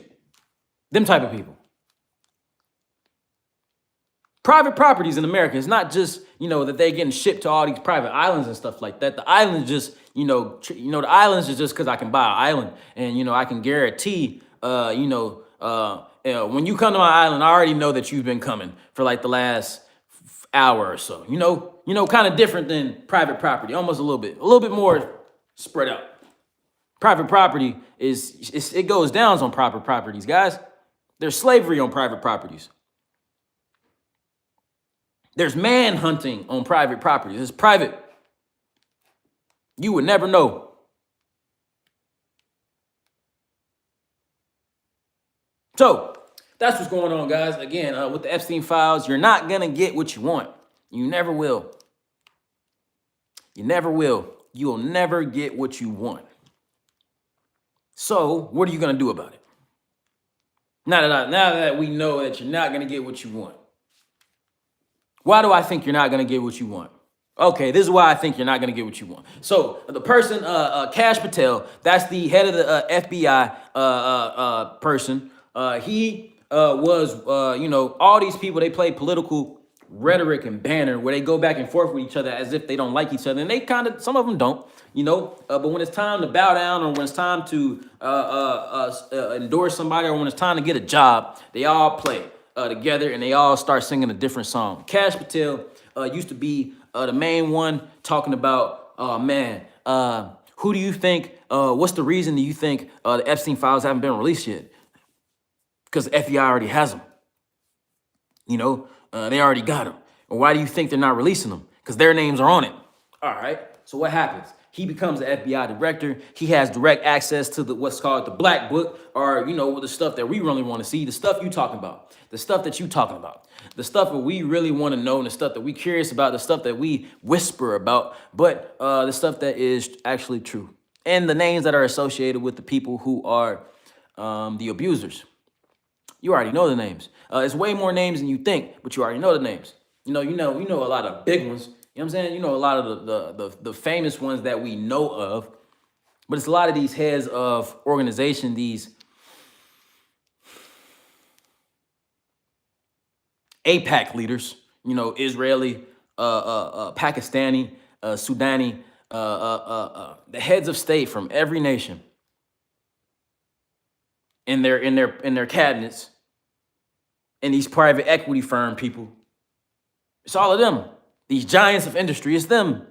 Them type of people. Private properties in America, it's not just, that they're getting shipped to all these private islands and stuff like that. The islands just, the islands is just because I can buy an island and, I can guarantee, when you come to my island, I already know that you've been coming for like the last hour or so, kind of different than private property, almost a little bit more spread out. Private property it goes down on private properties, guys. There's slavery on private properties. There's manhunting on private properties. It's private. You would never know. So that's what's going on, guys. Again, with the Epstein files, you're not going to get what you want. You never will. You never will. You'll never get what you want. So what are you going to do about it? Now that we know that you're not going to get what you want. Why do I think you're not going to get what you want? Okay, this is why I think you're not going to get what you want. So the person, Kash Patel, that's the head of the FBI person. He was, all these people, they play political rhetoric and banner where they go back and forth with each other as if they don't like each other. And they some of them don't, but when it's time to bow down or when it's time to endorse somebody or when it's time to get a job, they all play together and they all start singing a different song. Kash Patel used to be the main one talking about, who do you think, what's the reason do you think the Epstein files haven't been released yet? Because the FBI already has them. They already got them. Or why do you think they're not releasing them? Because their names are on it. All right. So what happens? He becomes the FBI director. He has direct access to what's called the black book, or, the stuff that we really want to see, the stuff you talking about, the stuff that you talking about, the stuff that we really want to know, and the stuff that we curious about, the stuff that we whisper about, but the stuff that is actually true. And the names that are associated with the people who are the abusers. You already know the names. It's way more names than you think, but you already know the names. You know a lot of big ones. You know what I'm saying? A lot of the famous ones that we know of, but it's a lot of these heads of organization, these APAC leaders, Israeli, Pakistani, Sudani, the heads of state from every nation in their cabinets, and these private equity firm people. It's all of them. These giants of industry, it's them.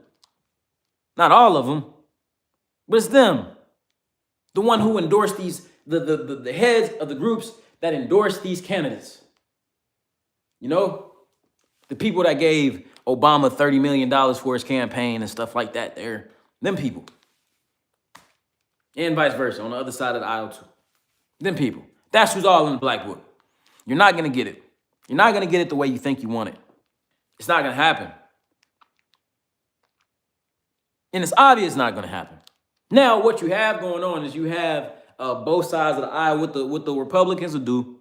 Not all of them, but it's them. The one who endorsed the heads of the groups that endorsed these candidates. The people that gave Obama $30 million for his campaign and stuff like that, they're them people. And vice versa, on the other side of the aisle too. Them people. That's who's all in the black book. You're not going to get it. You're not going to get it the way you think you want it. It's not going to happen. And it's obvious it's not going to happen. Now, what you have going on is you have both sides of the aisle. What the Republicans will do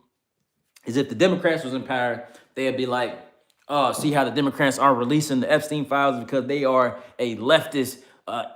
is if the Democrats was in power, they'd be like, oh, see how the Democrats are releasing the Epstein files because they are a leftist,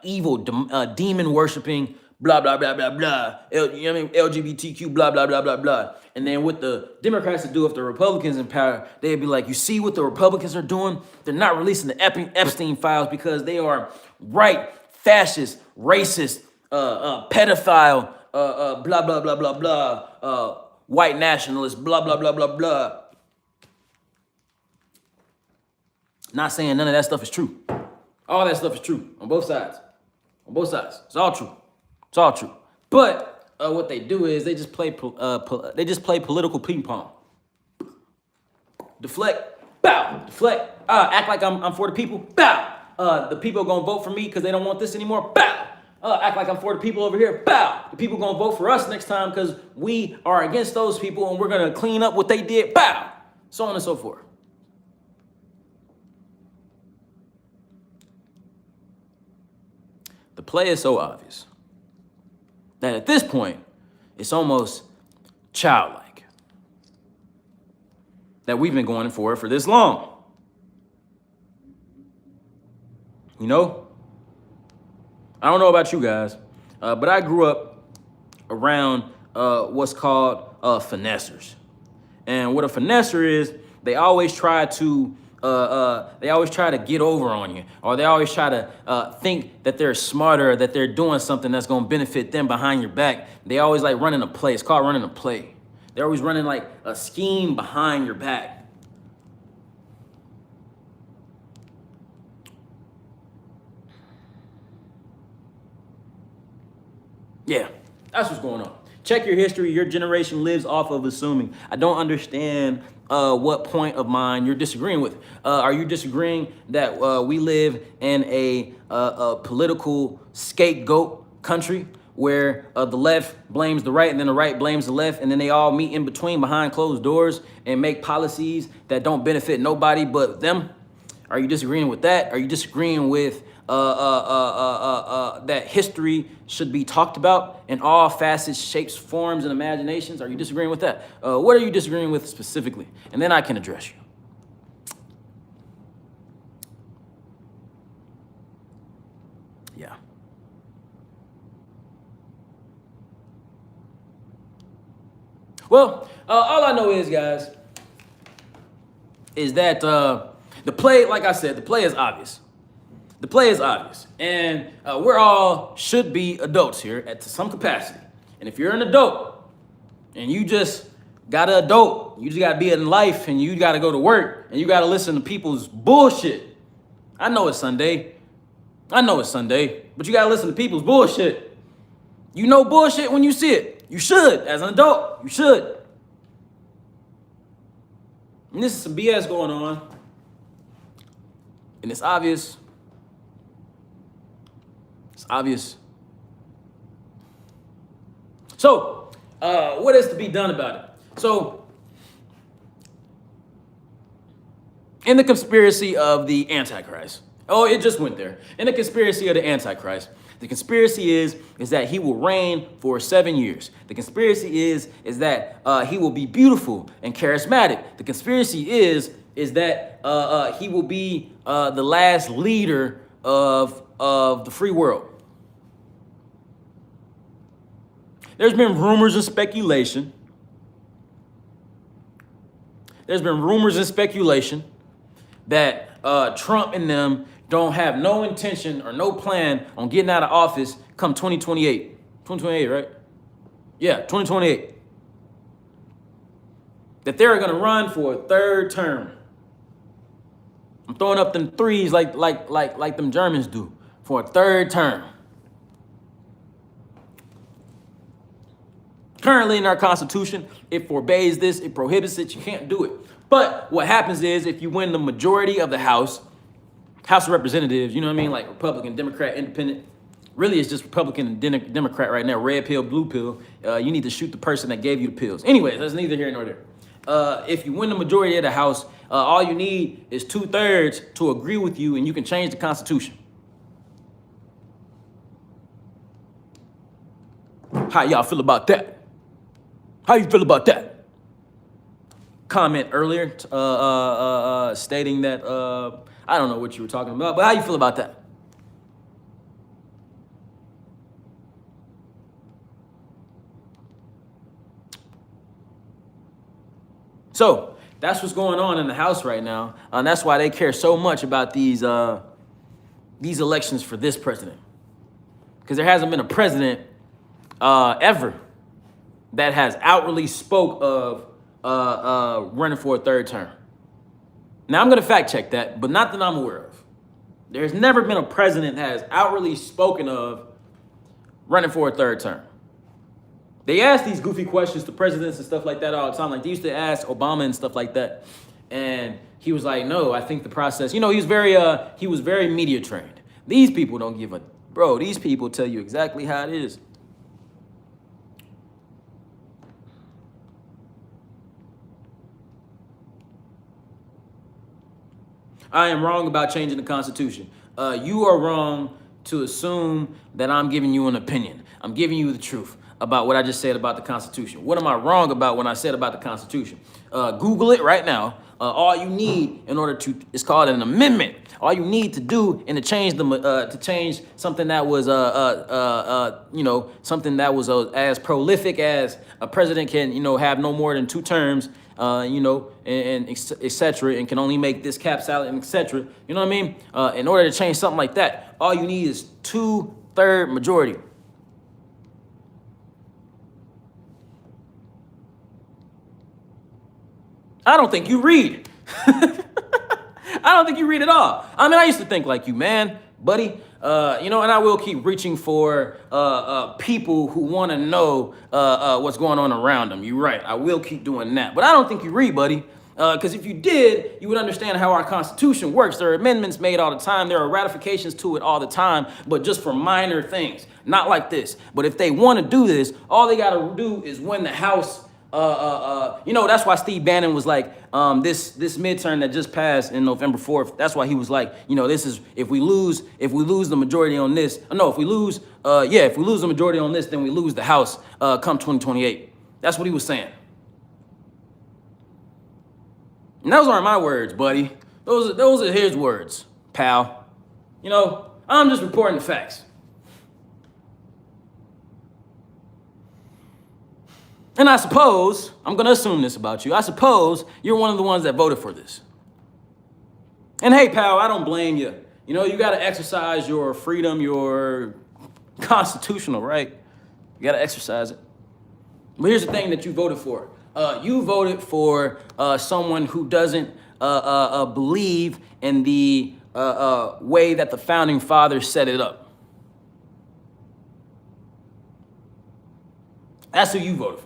evil, demon-worshiping, blah, blah, blah, blah, blah. LGBTQ, blah, blah, blah, blah, blah. And then what the Democrats would do if the Republicans in power, they'd be like, you see what the Republicans are doing? They're not releasing the Epstein files because they are right, fascist, racist, pedophile, blah, blah, blah, blah, blah, white nationalist, blah, blah, blah, blah, blah. Not saying none of that stuff is true. All that stuff is true on both sides. On both sides. It's all true. It's all true. But what they do is they just play political ping pong. Deflect, bow, deflect. Act like I'm for the people, bow. The people are gonna vote for me because they don't want this anymore, bow. Act like I'm for the people over here, bow. The people gonna vote for us next time because we are against those people and we're gonna clean up what they did, bow. So on and so forth. The play is so obvious that at this point, it's almost childlike. That we've been going for this long. You know? I don't know about you guys, but I grew up around what's called finessers. And what a finesser is, they always try to get over on you, or they always try to think that they're smarter, that they're doing something that's going to benefit them behind your back. They always like running a play. It's called running a play. They're always running like a scheme behind your back. Yeah, that's what's going on. Check your history. Your generation lives off of assuming. I don't understand what point of mine you're disagreeing with. Are you disagreeing that we live in a political scapegoat country where the left blames the right and then the right blames the left and then they all meet in between behind closed doors and make policies that don't benefit nobody but them? Are you disagreeing with that? Are you disagreeing with that history should be talked about in all facets, shapes, forms, and imaginations? Are you disagreeing with that? What are you disagreeing with specifically? And then I can address you. Yeah. Well, all I know is, guys, is that the play, like I said, the play is obvious. The play is obvious. And we're all should be adults here to some capacity. And if you're an adult and you just got an adult, you just got to be in life and you got to go to work and you got to listen to people's bullshit. I know it's Sunday. But you got to listen to people's bullshit. You know bullshit when you see it. You should. As an adult, you should. And this is some BS going on. And it's obvious. It's obvious. So, what is to be done about it? So, in the conspiracy of the Antichrist, it just went there. In the conspiracy of the Antichrist, the conspiracy is that he will reign for 7 years. The conspiracy is that he will be beautiful and charismatic. The conspiracy is that he will be the last leader of the free world. There's been rumors and speculation. That Trump and them don't have no intention or no plan on getting out of office come 2028. 2028, right? Yeah, 2028. That they're going to run for a third term. I'm throwing up them threes like them Germans do for a third term. Currently in our Constitution, it forbids this, it prohibits it, you can't do it. But what happens is if you win the majority of the House of Representatives, you know what I mean? Like Republican, Democrat, Independent. Really, it's just Republican and Democrat right now. Red pill, blue pill. You need to shoot the person that gave you the pills. Anyways, that's neither here nor there. If you win the majority of the House, all you need is 2/3 to agree with you, and you can change the Constitution. How y'all feel about that? How you feel about that? Comment earlier stating that I don't know what you were talking about, but how you feel about that? So that's what's going on in the House right now, and that's why they care so much about these elections for this president, because there hasn't been a president ever that has outwardly spoke of running for a third term. Now, I'm going to fact check that, but not that I'm aware of. There's never been a president that has outwardly spoken of running for a third term. They ask these goofy questions to presidents and stuff like that all the time. Like they used to ask Obama and stuff like that. And he was like, no, I think the process, he was very media trained. These people don't give a, bro, these people tell you exactly how it is. I am wrong about changing the Constitution. You are wrong to assume that I'm giving you an opinion. I'm giving you the truth about what I just said about the Constitution. What am I wrong about when I said about the Constitution? Google it right now. All you need in order to, it's called an amendment. All you need to do and to change something that was something that was as prolific as a president can have no more than 2 terms. And et cetera, and can only make this cap salad and et cetera. You know what I mean? In order to change something like that, all you need is 2/3 majority. I don't think you read. I don't think you read at all. I mean, I used to think like you, man, buddy. And I will keep reaching for people who want to know what's going on around them. You're right. I will keep doing that. But I don't think you read, buddy. Because if you did, you would understand how our Constitution works. There are amendments made all the time. There are ratifications to it all the time, but just for minor things. Not like this. But if they want to do this, all they got to do is win the House. That's why Steve Bannon was like, this midterm that just passed in November 4th. That's why he was like, this is, if we lose the majority on this, if we lose the majority on this, then we lose the House, come 2028. That's what he was saying. And those aren't my words, buddy. Those are his words, pal. I'm just reporting the facts. And I suppose, I'm going to assume this about you, I suppose you're one of the ones that voted for this. And hey, pal, I don't blame you. You got to exercise your freedom, your constitutional right. You got to exercise it. But here's the thing that you voted for. You voted for someone who doesn't believe in the way that the founding fathers set it up. That's who you voted for.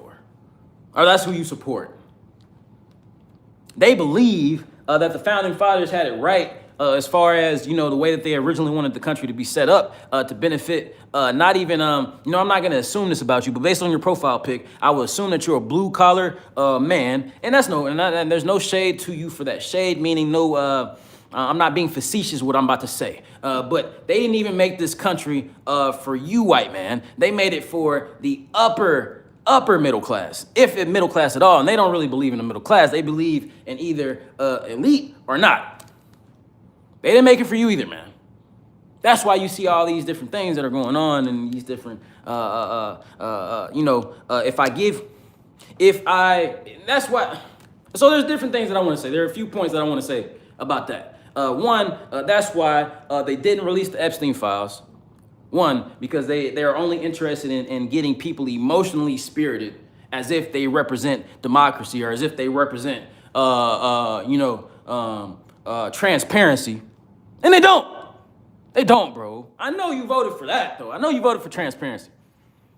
Or that's who you support. They believe that the founding fathers had it right as far as, the way that they originally wanted the country to be set up to benefit, not even, I'm not going to assume this about you, but based on your profile pic, I will assume that you're a blue collar man. And and there's no shade to you for that. Shade meaning no, I'm not being facetious with what I'm about to say. But they didn't even make this country for you, white man. They made it for the upper middle class, if it middle class at all. And they don't really believe in the middle class. They believe in either elite or not. They didn't make it for you either, man. That's why you see all these different things that are going on and these different, that's why. So there's different things that I want to say. There are a few points that I want to say about that. One, that's why they didn't release the Epstein files. One, because they are only interested in getting people emotionally spirited as if they represent democracy or as if they represent, transparency. And they don't. They don't, bro. I know you voted for that, though. I know you voted for transparency.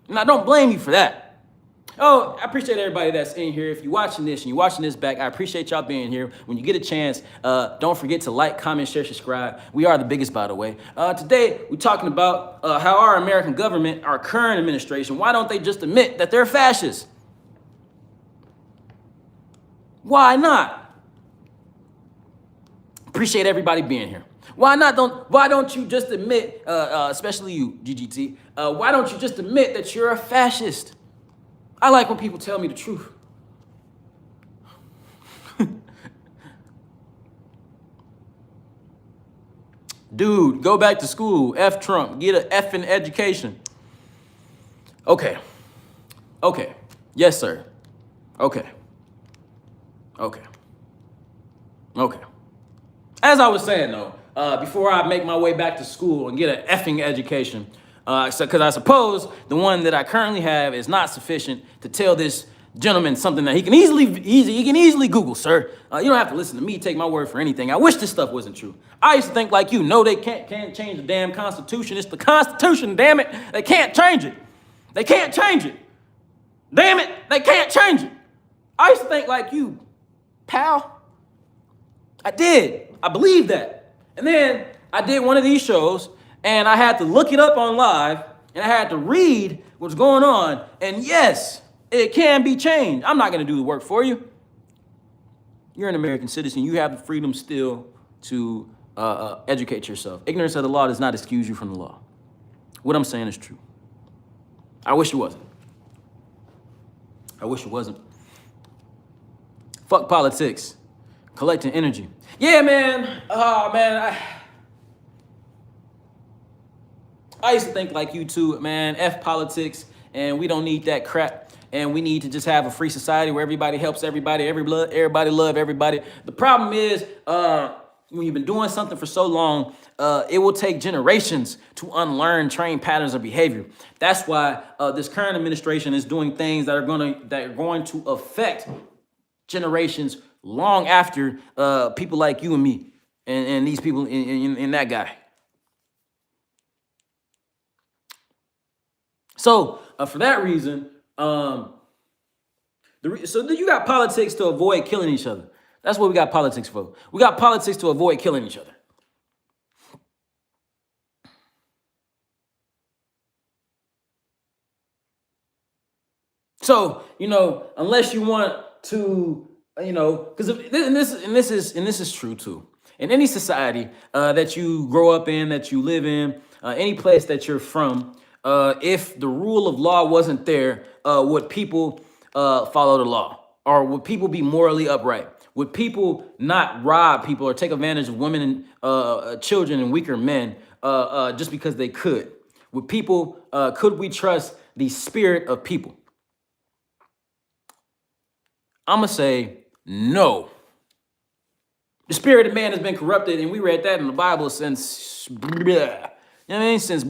And I don't blame you for that. Oh, I appreciate everybody that's in here. If you're watching this and you're watching this back, I appreciate y'all being here. When you get a chance, don't forget to like, comment, share, subscribe. We are the biggest, by the way. Today, we're talking about how our American government, our current administration, why don't they just admit that they're fascists? Why not? Appreciate everybody being here. Why don't you just admit, especially you, GGT, why don't you just admit that you're a fascist? I like when people tell me the truth. Dude, go back to school. F Trump. Get an effing education. Okay. Yes, sir. Okay. As I was saying, though, before I make my way back to school and get an effing education, because I suppose the one that I currently have is not sufficient to tell this gentleman something that he can easily Google, sir. You don't have to listen to me, take my word for anything. I wish this stuff wasn't true. I used to think like you. No, they can't change the damn Constitution. It's the Constitution, damn it. They can't change it. They can't change it. Damn it, they can't change it. I used to think like you, pal. I did. I believed that. And then I did one of these shows, and I had to look it up on live, and I had to read what's going on. And yes, it can be changed. I'm not going to do the work for you. You're an American citizen. You have the freedom still to educate yourself. Ignorance of the law does not excuse you from the law. What I'm saying is true. I wish it wasn't. I wish it wasn't. Fuck politics. Collecting energy. Yeah, man. Oh, man. I used to think like you too, man. F politics, and we don't need that crap. And we need to just have a free society where everybody helps everybody, everybody love everybody. The problem is, when you've been doing something for so long, it will take generations to unlearn trained patterns of behavior. That's why this current administration is doing things that are going to affect generations long after people like you and me and these people and that guy. So for that reason, so you got politics to avoid killing each other. That's what we got politics for. We got politics to avoid killing each other. So, unless you want to, because this is true too. In any society that you grow up in, that you live in, any place that you're from, if the rule of law wasn't there, would people follow the law? Or would people be morally upright? Would people not rob people or take advantage of women and children and weaker men just because they could? Could we trust the spirit of people? I'm going to say no. The spirit of man has been corrupted, and we read that in the Bible since, blah, you know what I mean? Since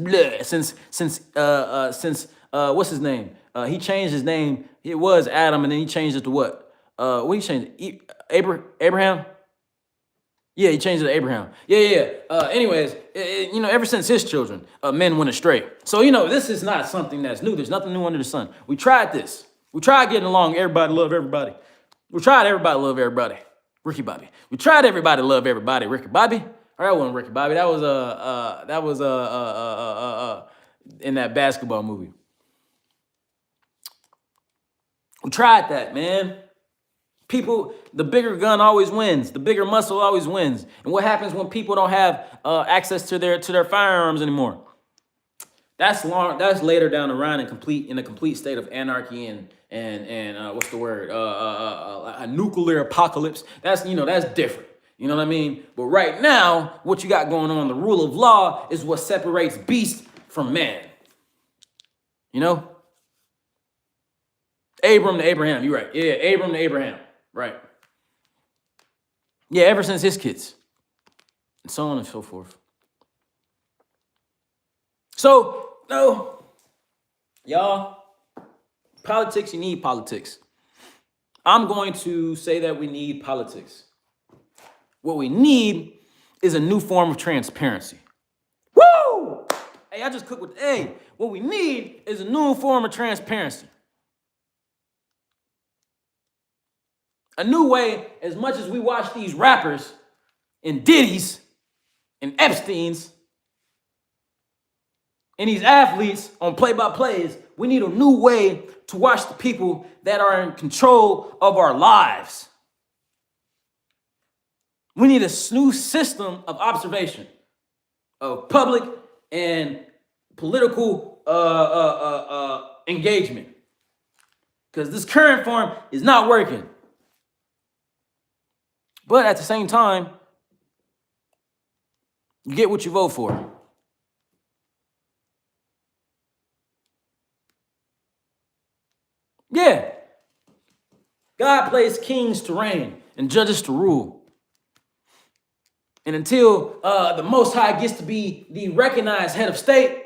what's his name? He changed his name. It was Adam, and then he changed it to what? What he changed it? Abraham? Yeah, he changed it to Abraham. Yeah. Anyways, ever since his children, men went astray. So, this is not something that's new. There's nothing new under the sun. We tried this. We tried getting along. Everybody love everybody. We tried everybody love everybody. Ricky Bobby. We tried everybody love everybody. Ricky Bobby. Or that wasn't Ricky Bobby. That was in that basketball movie. We tried that, man. People, the bigger gun always wins. The bigger muscle always wins. And what happens when people don't have access to their firearms anymore? That's later down the line in a complete state of anarchy and what's the word? A nuclear apocalypse. That's different. You know what I mean? But right now, what you got going on, the rule of law is what separates beast from man. Abram to Abraham. You're right. Yeah, Abram to Abraham. Right. Yeah, ever since his kids. And so on and so forth. So, no, y'all, politics, you need politics. I'm going to say that we need politics. What we need is a new form of transparency. Woo! Hey, I just cooked with, what we need is a new form of transparency. A new way, as much as we watch these rappers and Diddy's and Epstein's and these athletes on play-by-plays, we need a new way to watch the people that are in control of our lives. We need a new system of observation of public and political engagement. Because this current form is not working. But at the same time, you get what you vote for. Yeah. God placed kings to reign and judges to rule. And until the Most High gets to be the recognized head of state,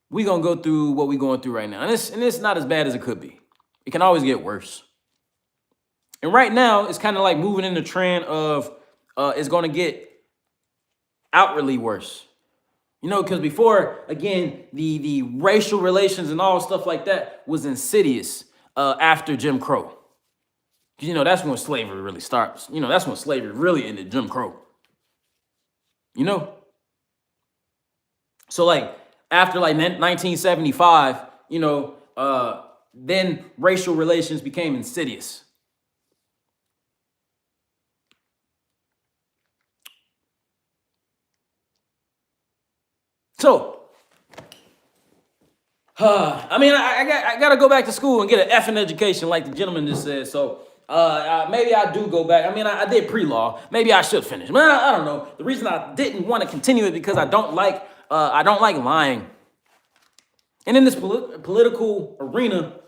we're going to go through what we're going through right now. And it's not as bad as it could be. It can always get worse. And right now, it's kind of like moving in the trend of it's going to get outwardly worse. You know, because before, again, the racial relations and all stuff like that was insidious after Jim Crow. You know, that's when slavery really starts. You know, that's when slavery really ended, Jim Crow. You know? So like after like 1975, you know, then racial relations became insidious. So, I mean, I got to go back to school and get an effing education like the gentleman just said. So maybe I do go back. I mean, I did pre-law. Maybe I should finish. Well, I don't know. The reason I didn't want to continue it because I don't like lying. And in this political arena,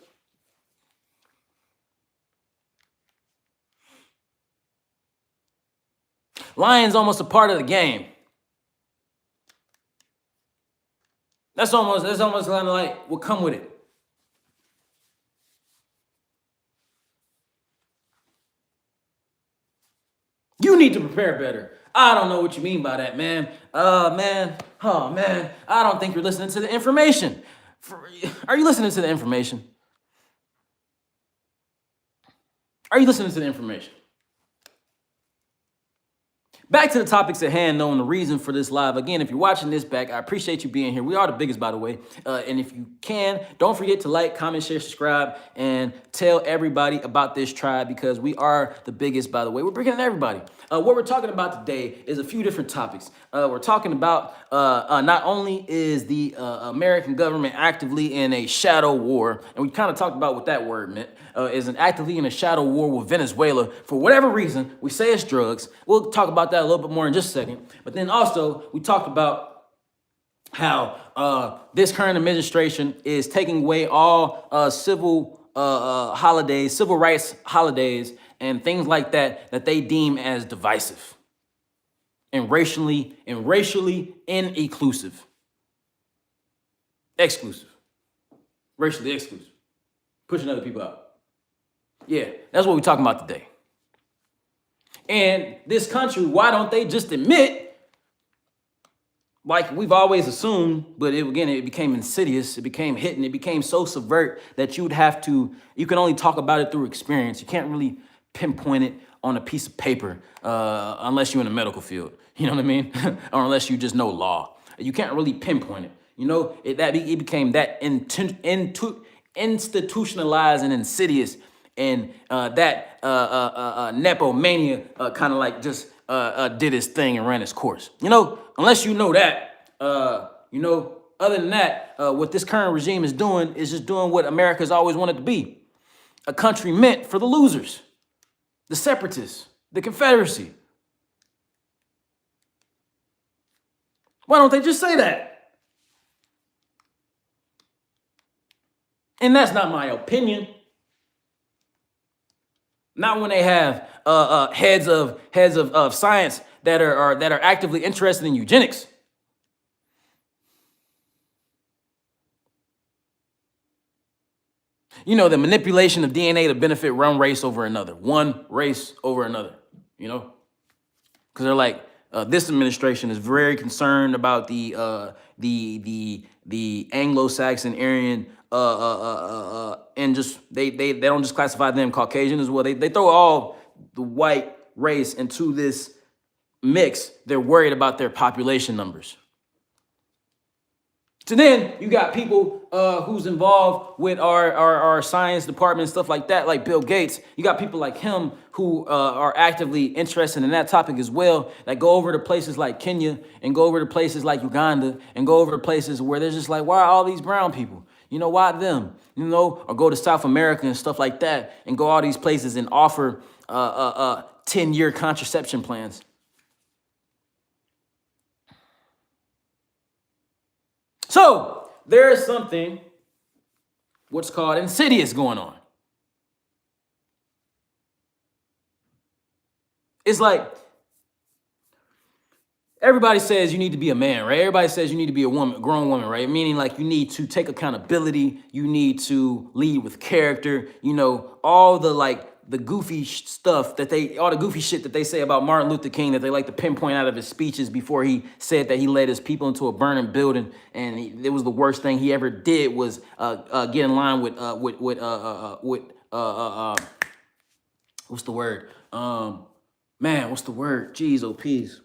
lying's almost a part of the game. That's almost kind of like what come with it. You need to prepare better. I don't know what you mean by that, man. Man. I don't think you're listening to the information. Are you listening to the information? Are you listening to the information? Back to the topics at hand, though, and the reason for this live. Again, if you're watching this back, I appreciate you being here. We are the biggest, by the way. And if you can, don't forget to like, comment, share, subscribe, and tell everybody about this tribe because we are the biggest, by the way. We're bringing in everybody. What we're talking about today is a few different topics. We're talking about not only is the American government actively in a shadow war, and we kind of talked about what that word meant, is actively in a shadow war with Venezuela for whatever reason. We say it's drugs. We'll talk about that a little bit more in just a second. But then also we talked about how this current administration is taking away all civil holidays, civil rights holidays, and things like that that they deem as divisive and racially inclusive, exclusive, racially exclusive, pushing other people out. Yeah, that's what we're talking about today. And this country, why don't they just admit, like we've always assumed, but it became insidious, it became hidden, it became so subvert that you can only talk about it through experience. You can't really pinpoint it on a piece of paper unless you're in the medical field. You know what I mean? Or unless you just know law. You can't really pinpoint it. You know, it became that institutionalized and insidious, and that nepomania kind of like just did its thing and ran its course. You know, unless you know that, you know, other than that, what this current regime is doing is just doing what America's always wanted to be. A country meant for the losers, the separatists, the Confederacy. Why don't they just say that? And that's not my opinion. Not when they have heads of science that are actively interested in eugenics. You know, the manipulation of DNA to benefit one race over another, you know, because they're like, this administration is very concerned about the Anglo-Saxon Aryan, and just they don't just classify them Caucasian as well. They throw all the white race into this mix. They're worried about their population numbers. So then you got people who's involved with our science department and stuff like that, like Bill Gates. You got people like him who are actively interested in that topic as well, that go over to places like Kenya and go over to places like Uganda and go over to places where they're just like, why are all these brown people? You know, why them? You know, or go to South America and stuff like that and go all these places and offer 10-year contraception plans. So there is something, what's called insidious going on. It's like everybody says you need to be a man, right? Everybody says you need to be a woman, grown woman, right? Meaning like you need to take accountability. You need to lead with character. You know, all the like the goofy stuff that all the goofy shit that they say about Martin Luther King, that they like to pinpoint out of his speeches before he said that he led his people into a burning building, and it was the worst thing he ever did was get in line with what's the word? Man, what's the word? Jeez, oh, peas.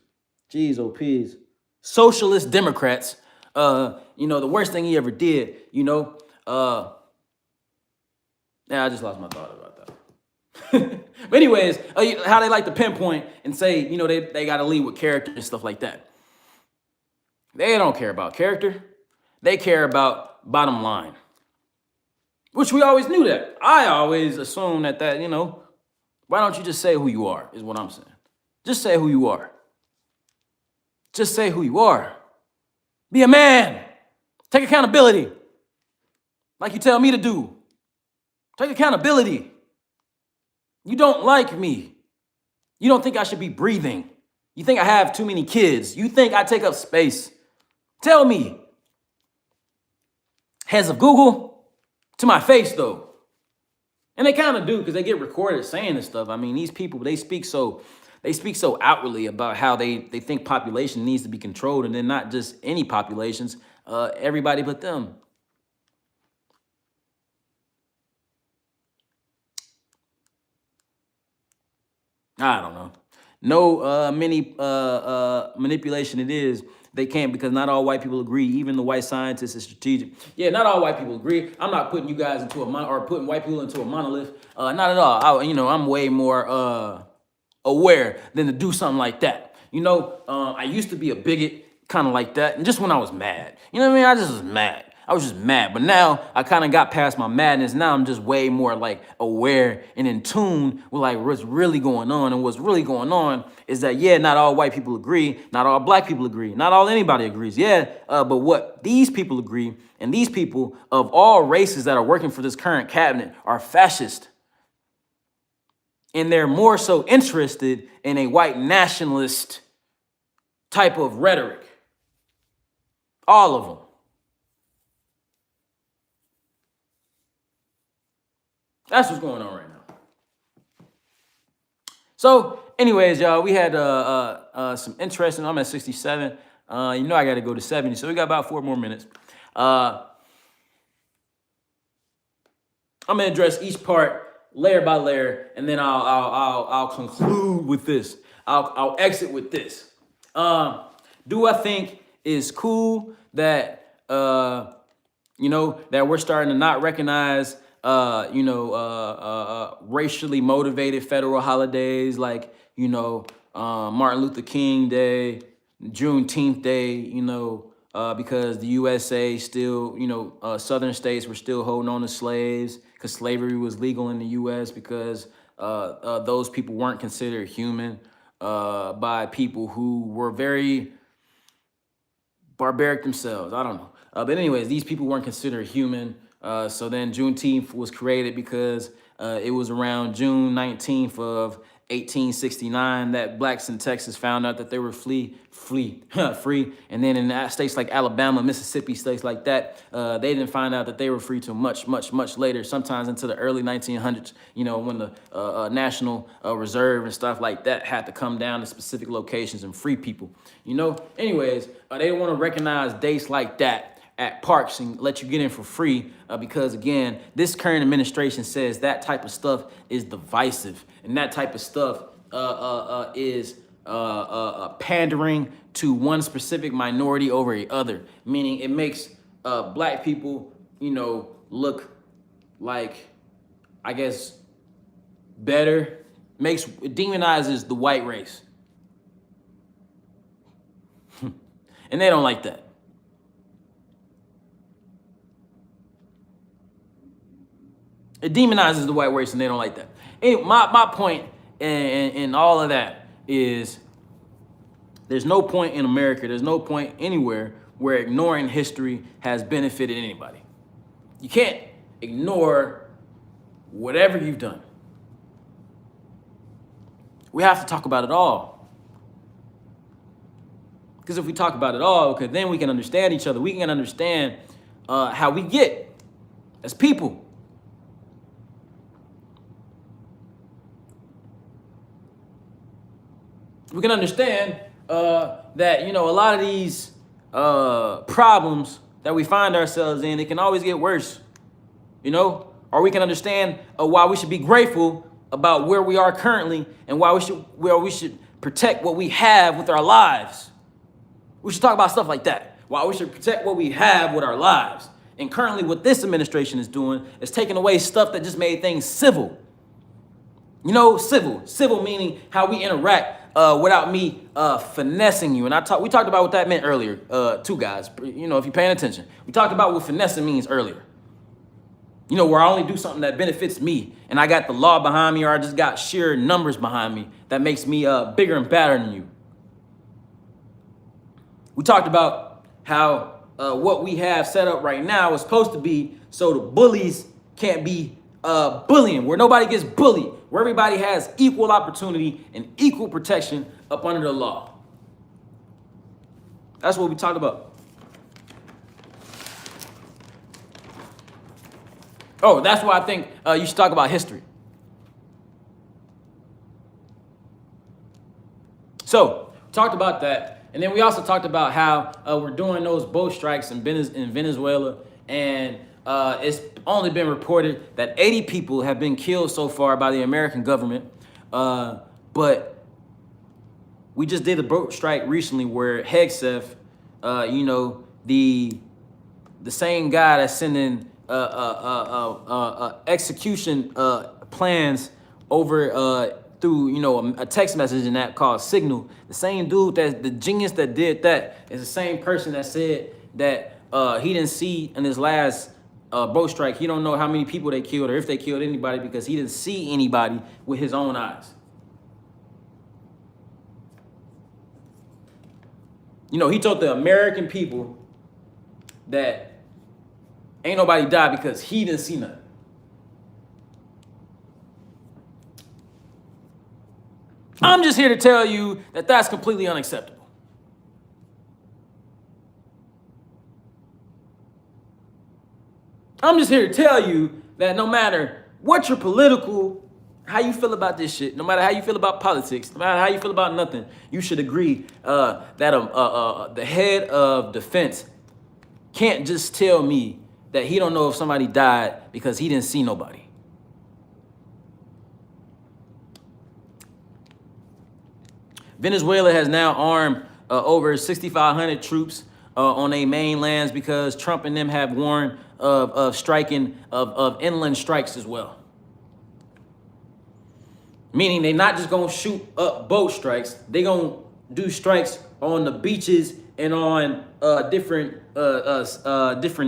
Jeez, oh, peas. Socialist Democrats. You know, the worst thing he ever did, you know. Yeah, I just lost my thought about that. But anyways, how they like to pinpoint and say, you know, they got to lead with character and stuff like that. They don't care about character. They care about bottom line, which we always knew that. I always assumed that, you know, why don't you just say who you are, is what I'm saying. Just say who you are. Just say who you are. Be a man. Take accountability. Like you tell me to do. Take accountability. You don't like me. You don't think I should be breathing. You think I have too many kids. You think I take up space. Tell me. Heads of Google, to my face though. And they kind of do, because they get recorded saying this stuff. I mean, these people, they speak so outwardly about how they think population needs to be controlled, and then not just any populations, everybody but them. I don't know. No many manipulation it is. They can't, because not all white people agree. Even the white scientists is strategic. Yeah, not all white people agree. I'm not putting you guys into or putting white people into a monolith. Not at all. I'm way more aware than to do something like that. You know, I used to be a bigot, kind of like that, and just when I was mad. You know what I mean? I just was mad. I was just mad. But now I kind of got past my madness. Now I'm just way more like aware and in tune with like what's really going on. And what's really going on is that, yeah, not all white people agree. Not all black people agree. Not all anybody agrees. Yeah, but what these people agree, and these people of all races that are working for this current cabinet are fascist. And they're more so interested in a white nationalist type of rhetoric. All of them. That's what's going on right now. So, anyways, y'all, we had some interesting. I'm at 67. You know I got to go to 70, so we got about 4 more minutes. I'm gonna address each part layer by layer, and then I'll conclude with this. I'll exit with this. Do I think it's cool that you know, that we're starting to not recognize racially motivated federal holidays like, you know, Martin Luther King Day, Juneteenth Day, you know, because the USA still, you know, southern states were still holding on to slaves because slavery was legal in the US because those people weren't considered human by people who were very barbaric themselves. I don't know. But anyways, these people weren't considered human. So then Juneteenth was created because it was around June 19th of 1869 that blacks in Texas found out that they were free. And then in states like Alabama, Mississippi, states like that, they didn't find out that they were free till much later, sometimes into the early 1900s, you know, when the National Reserve and stuff like that had to come down to specific locations and free people, you know. Anyways, they didn't want to recognize dates like that at parks and let you get in for free because, again, this current administration says that type of stuff is divisive, and that type of stuff is pandering to one specific minority over the other, meaning it makes black people, you know, look like, I guess, better, it demonizes the white race. And they don't like that. It demonizes the white race, and they don't like that. Anyway, my point in all of that is there's no point in America, there's no point anywhere where ignoring history has benefited anybody. You can't ignore whatever you've done. We have to talk about it all. Because if we talk about it all, okay, then we can understand each other. We can understand how we get as people. we can understand that, you know, a lot of these problems that we find ourselves in, it can always get worse, you know? Or we can understand why we should be grateful about where we are currently and why we should protect what we have with our lives. We should talk about stuff like that. Why we should protect what we have with our lives. And currently what this administration is doing is taking away stuff that just made things civil. You know, civil meaning how we interact without me finessing you. And we talked about what that meant earlier, too, guys. You know, if you're paying attention, we talked about what finessing means earlier. You know, where I only do something that benefits me and I got the law behind me, or I just got sheer numbers behind me that makes me bigger and badder than you. We talked about how what we have set up right now is supposed to be so the bullies can't be bullying, where nobody gets bullied, where everybody has equal opportunity and equal protection up under the law. That's what we talked about. Oh, that's why I think you should talk about history. So, talked about that. And then we also talked about how we're doing those boat strikes in Venezuela. And it's only been reported that 80 people have been killed so far by the American government. But we just did a boat strike recently where Hegseth, you know, the same guy that's sending execution plans over through, you know, a text messaging app called Signal. The same dude, that the genius that did that, is the same person that said that he didn't see in his last boat strike, he don't know how many people they killed or if they killed anybody because he didn't see anybody with his own eyes. You know, he told the American people that ain't nobody died because he didn't see nothing. I'm just here to tell you that that's completely unacceptable. I'm just here to tell you that no matter what your political, how you feel about this shit, no matter how you feel about politics, no matter how you feel about nothing, you should agree that the head of defense can't just tell me that he don't know if somebody died because he didn't see nobody. Venezuela has now armed over 6,500 troops on their main lands because Trump and them have warned of striking, of inland strikes as well. Meaning they're not just gonna shoot up boat strikes, they gonna do strikes on the beaches and on different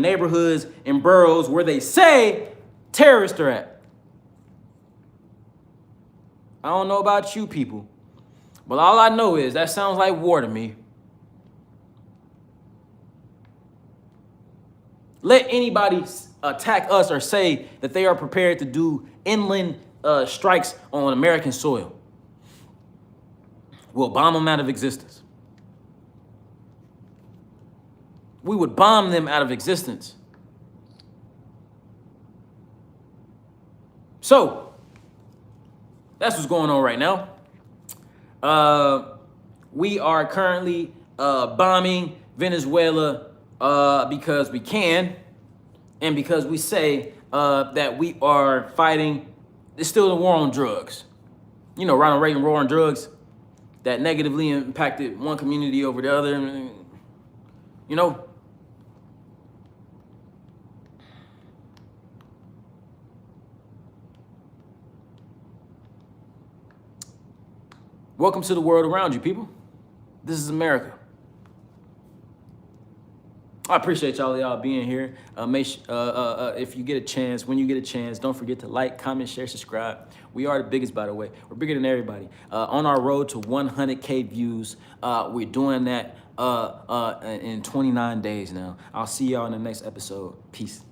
neighborhoods and boroughs where they say terrorists are at. I don't know about you people, but all I know is that sounds like war to me. Let anybody attack us or say that they are prepared to do inland strikes on American soil. We'll bomb them out of existence. We would bomb them out of existence. So, that's what's going on right now. We are currently bombing Venezuela because we can, and because we say that we are fighting. It's still the war on drugs. You know, Ronald Reagan war on drugs that negatively impacted one community over the other. You know, welcome to the world around you, people. This is America. I appreciate y'all being here. If you get a chance, when you get a chance, don't forget to like, comment, share, subscribe. We are the biggest, by the way. We're bigger than everybody. On our road to 100K views, we're doing that in 29 days now. I'll see y'all in the next episode. Peace.